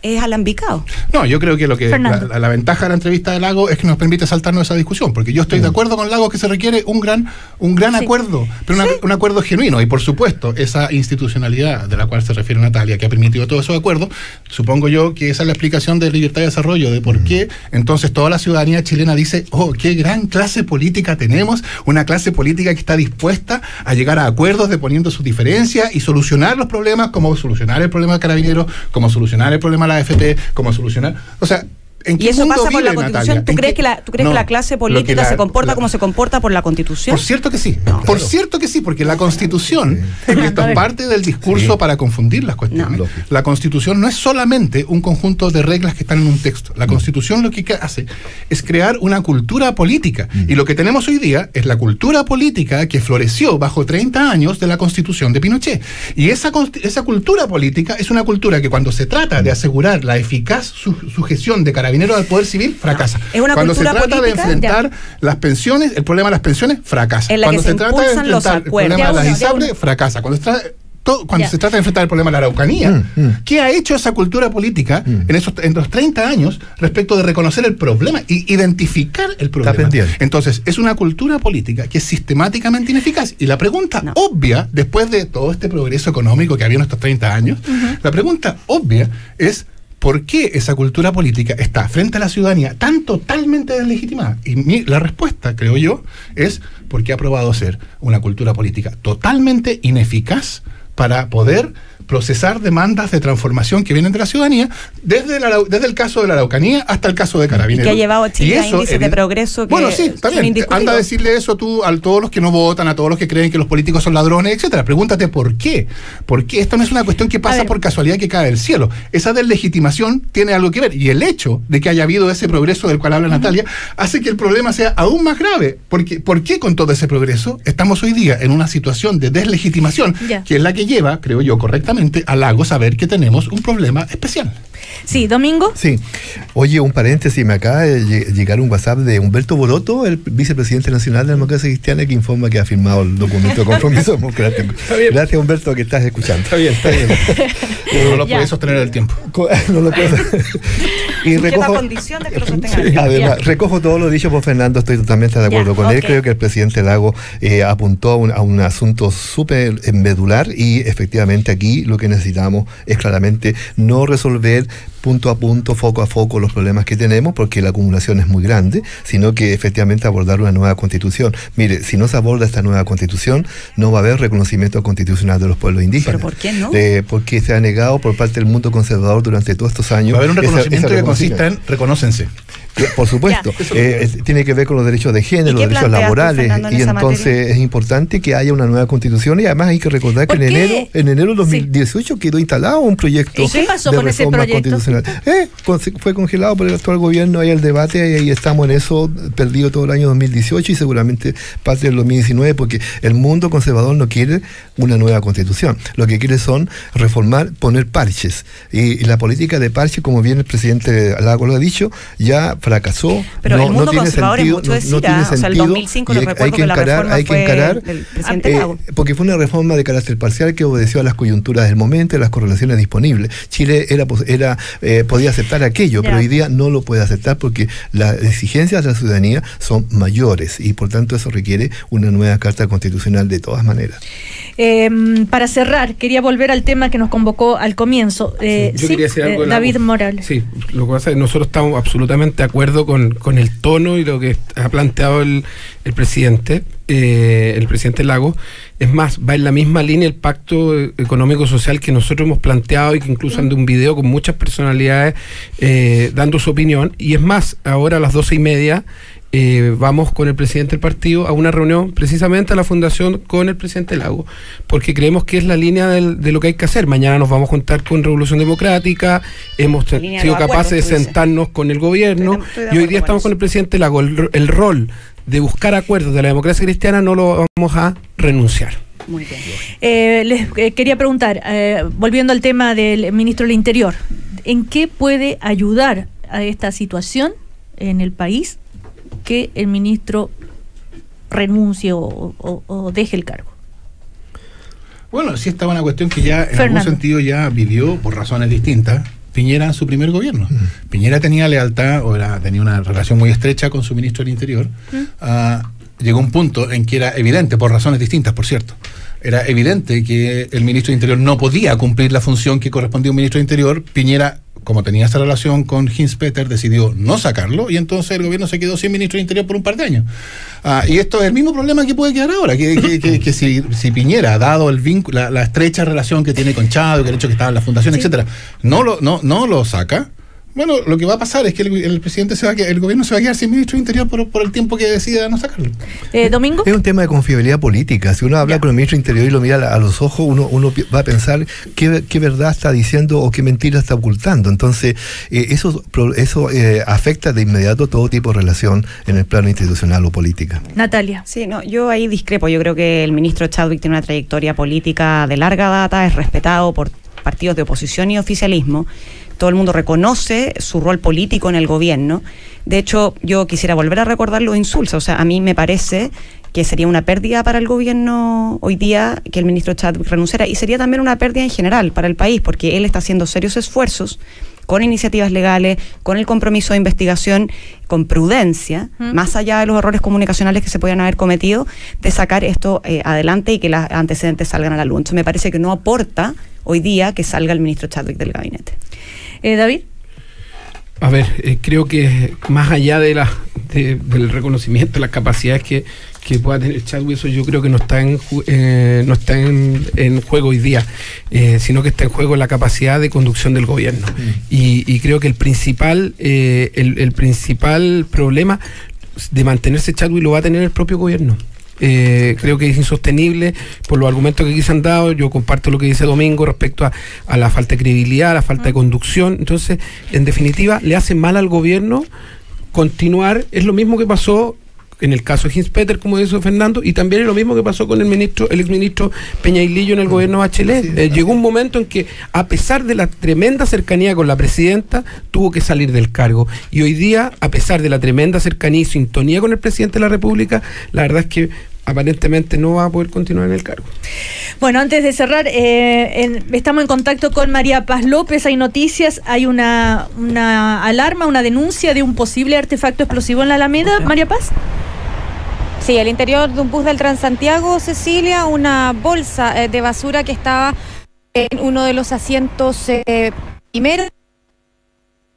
es alambicado. No, yo creo que la ventaja de la entrevista de Lagos es que nos permite saltarnos esa discusión, porque yo estoy de acuerdo con Lagos que se requiere un gran acuerdo, pero un acuerdo genuino, y por supuesto esa institucionalidad de la cual se refiere Natalia, que ha permitido todos esos acuerdos, supongo yo que esa es la explicación de libertad y desarrollo, de por qué entonces toda la ciudadanía chilena dice, oh, qué gran clase política tenemos, una clase política que está dispuesta a llegar a acuerdos deponiendo sus diferencias y solucionar los problemas, como solucionar el problema de Carabineros, como solucionar el problema de la AFP, como solucionar, o sea, ¿en qué y eso mundo pasa por vive, la Constitución? Natalia? ¿Tú crees que la clase política se comporta como se comporta por la Constitución? Por cierto que sí, por cierto que sí, porque la Constitución, esto es parte del discurso para confundir las cuestiones. La Constitución no es solamente un conjunto de reglas que están en un texto. La Constitución lo que hace es crear una cultura política, y lo que tenemos hoy día es la cultura política que floreció bajo 30 años de la Constitución de Pinochet. Y esa cultura política es una cultura que, cuando se trata de asegurar la eficaz sujeción de Carabineros Carabineros al Poder Civil, fracasa. Cuando se trata de enfrentar las pensiones, el problema de las pensiones, fracasa. Cuando se trata de enfrentar el problema de las ISAPRES, fracasa. Cuando se trata de enfrentar el problema de la Araucanía, ¿qué ha hecho esa cultura política en los 30 años respecto de reconocer el problema y identificar el problema? Entonces, es una cultura política que es sistemáticamente ineficaz. Y la pregunta obvia, después de todo este progreso económico que había en estos 30 años, la pregunta obvia es: ¿por qué esa cultura política está frente a la ciudadanía tan totalmente deslegitimada? Y la respuesta, creo yo, es porque ha probado ser una cultura política totalmente ineficaz para poder procesar demandas de transformación que vienen de la ciudadanía, desde el caso de la Araucanía hasta el caso de Carabineros. Y que ha llevado a Chile a índices de progreso que también. Anda a decirle eso tú a todos los que no votan, a todos los que creen que los políticos son ladrones, etcétera. Pregúntate por qué. Porque esto no es una cuestión que pasa por casualidad, que cae del cielo. Esa deslegitimación tiene algo que ver. Y el hecho de que haya habido ese progreso del cual habla Natalia hace que el problema sea aún más grave. Porque, ¿por qué con todo ese progreso estamos hoy día en una situación de deslegitimación que es la que lleva, creo yo, correctamente a Lagos a ver que tenemos un problema especial? Sí, Domingo. Sí. Oye, un paréntesis, me acaba de llegar un WhatsApp de Humberto Boroto, el vicepresidente nacional de la Democracia Cristiana, que informa que ha firmado el documento de compromiso democrático. Gracias, Humberto, que estás escuchando. Está bien. No lo puedes sostener el tiempo. No lo puedo. Y recojo, condición de que lo sostengan. Además, recojo todo lo dicho por Fernando, estoy totalmente de acuerdo con él. Creo que el presidente Lagos apuntó a un asunto súper medular, y efectivamente aquí lo que necesitamos es claramente no resolver punto a punto, foco a foco los problemas que tenemos, porque la acumulación es muy grande, sino que efectivamente abordar una nueva constitución. Mire, si no se aborda esta nueva constitución, no va a haber reconocimiento constitucional de los pueblos indígenas. ¿Pero por qué no? Porque se ha negado por parte del mundo conservador durante todos estos años. Va a haber un reconocimiento que consista en reconócense. Por supuesto, tiene que ver con los derechos de género, los derechos laborales, y entonces es importante que haya una nueva constitución, y además hay que recordar que en enero de 2018 quedó instalado un proyecto de reforma constitucional. Fue congelado por el actual gobierno, hay el debate, y estamos en eso, perdido todo el año 2018 y seguramente parte del 2019, porque el mundo conservador no quiere una nueva constitución, lo que quiere son reformar, poner parches, y la política de parches, como bien el presidente Lagos lo ha dicho, ya fracasó. Pero el mundo conservador es mucho decir, o sea, el 2005 lo recuerdo que la reforma fue del presidente Lagos. Porque fue una reforma de carácter parcial que obedeció a las coyunturas del momento y a las correlaciones disponibles. Chile podía aceptar aquello, pero hoy día no lo puede aceptar porque las exigencias de la ciudadanía son mayores, y por tanto eso requiere una nueva carta constitucional de todas maneras. Para cerrar, quería volver al tema que nos convocó al comienzo. Yo quería decir algo, David Morales. Sí, lo que pasa es que nosotros estamos absolutamente de acuerdo con el tono y lo que ha planteado el presidente Lagos. Es más, va en la misma línea el pacto económico-social que nosotros hemos planteado, y que incluso anda un video con muchas personalidades dando su opinión. Y es más, ahora a las 12:30 vamos con el presidente del partido a una reunión precisamente a la fundación con el presidente Lagos, porque creemos que es la línea de lo que hay que hacer. Mañana nos vamos a juntar con Revolución Democrática, hemos sido capaces de sentarnos con el gobierno, y hoy día estamos con el presidente Lagos. El rol de buscar acuerdos de la democracia cristiana no lo vamos a renunciar. Muy bien. Les quería preguntar, volviendo al tema del ministro del Interior, ¿en qué puede ayudar a esta situación en el país que el ministro renuncie o deje el cargo? Bueno, sí, esta es una cuestión que ya en algún sentido ya vivió por razones distintas Piñera en su primer gobierno. Piñera tenía lealtad, tenía una relación muy estrecha con su ministro del Interior. Llegó un punto en que era evidente, por razones distintas, por cierto, era evidente que el ministro del Interior no podía cumplir la función que correspondía a un ministro del Interior. Piñera, como tenía esa relación con Hinspeter, decidió no sacarlo, y entonces el gobierno se quedó sin ministro del Interior por un par de años. Y esto es el mismo problema que puede quedar ahora, que si Piñera, dado el vínculo, la estrecha relación que tiene con Chávez, que el hecho que estaba en la fundación, etcétera, no lo saca. Bueno, lo que va a pasar es que el presidente el gobierno se va a quedar sin ministro de Interior por el tiempo que decida no sacarlo. ¿Domingo? Es un tema de confiabilidad política. Si uno habla con el ministro de Interior y lo mira a los ojos, uno va a pensar qué verdad está diciendo o qué mentira está ocultando. Entonces, eso afecta de inmediato todo tipo de relación en el plano institucional o política. Natalia. Sí, no, yo ahí discrepo. Yo creo que el ministro Chadwick tiene una trayectoria política de larga data, es respetado por partidos de oposición y oficialismo. todo el mundo reconoce su rol político en el gobierno. De hecho, yo quisiera volver a recordar los insultos. O sea, a mí me parece que sería una pérdida para el gobierno hoy día que el ministro Chadwick renunciara, y sería también una pérdida en general para el país, porque él está haciendo serios esfuerzos con iniciativas legales, con el compromiso de investigación, con prudencia, más allá de los errores comunicacionales que se podían haber cometido, de sacar esto adelante y que los antecedentes salgan a la luz. Entonces me parece que no aporta hoy día que salga el ministro Chadwick del gabinete. David. A ver, creo que más allá del reconocimiento de las capacidades que pueda tener Chadwick, eso yo creo que no está en juego hoy día, sino que está en juego la capacidad de conducción del gobierno. Y creo que el principal problema de mantenerse Chadwick lo va a tener el propio gobierno. Creo que es insostenible por los argumentos que aquí se han dado. Yo comparto lo que dice Domingo respecto a la falta de credibilidad, a la falta de conducción. Entonces, en definitiva, le hace mal al gobierno continuar. Es lo mismo que pasó en el caso de Hinspeter, como dice Fernando, y también es lo mismo que pasó con el exministro Peñailillo en el gobierno Bachelet. Llegó un momento en que, a pesar de la tremenda cercanía con la presidenta, tuvo que salir del cargo. Y hoy día, a pesar de la tremenda cercanía y sintonía con el presidente de la República, la verdad es que aparentemente no va a poder continuar en el cargo. Bueno, antes de cerrar, estamos en contacto con María Paz López. Hay noticias, hay una alarma, una denuncia de un posible artefacto explosivo en la Alameda. María Paz. Sí, al interior de un bus del Transantiago, Cecilia, una bolsa de basura que estaba en uno de los asientos primeros.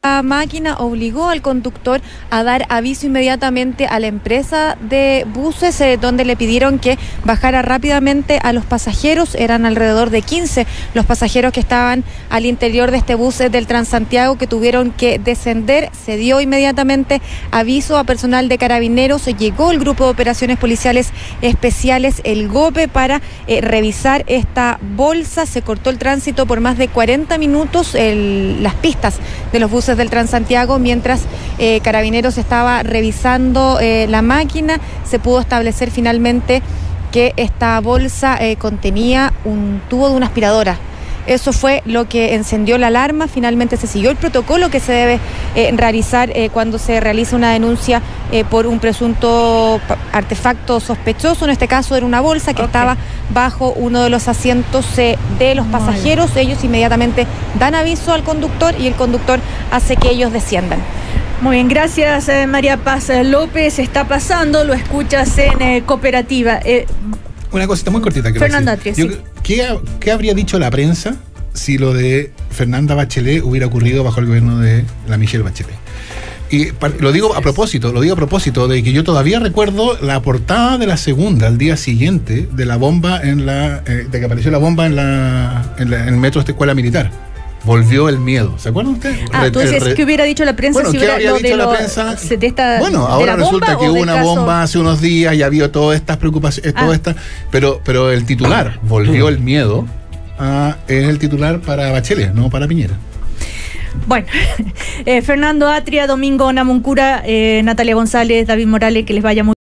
La máquina obligó al conductor a dar aviso inmediatamente a la empresa de buses, donde le pidieron que bajara rápidamente a los pasajeros. Eran alrededor de 15 los pasajeros que estaban al interior de este bus del Transantiago, que tuvieron que descender. Se dio inmediatamente aviso a personal de Carabineros. Llegó el Grupo de Operaciones Policiales Especiales, el GOPE, para revisar esta bolsa. Se cortó el tránsito por más de 40 minutos, las pistas de los buses del Transantiago, mientras Carabineros estaba revisando la máquina. Se pudo establecer finalmente que esta bolsa contenía un tubo de una aspiradora. Eso fue lo que encendió la alarma. Finalmente se siguió el protocolo que se debe realizar cuando se realiza una denuncia por un presunto artefacto sospechoso. En este caso era una bolsa que estaba bajo uno de los asientos de los pasajeros. Ellos inmediatamente dan aviso al conductor y el conductor hace que ellos desciendan. Muy bien, gracias María Paz López. Está pasando, lo escuchas en Cooperativa. Una cosita muy cortita que Fernanda Atria, sí. ¿Qué habría dicho la prensa si lo de Fernanda Bachelet hubiera ocurrido bajo el gobierno de la Michelle Bachelet? Y lo digo a propósito de que yo todavía recuerdo la portada de La Segunda al día siguiente de la bomba de que apareció la bomba en el metro de Escuela Militar. Volvió el miedo. ¿Se acuerdan ustedes? Entonces, ¿qué hubiera dicho la prensa? Bueno, si ¿qué habría dicho la prensa? Bueno, ahora resulta que hubo una bomba hace unos días y había todas estas preocupaciones, pero el titular, volvió el miedo, es el titular para Bachelet, no para Piñera. Bueno, Fernando Atria, Domingo Namuncura, Natalia González, David Morales, que les vaya muy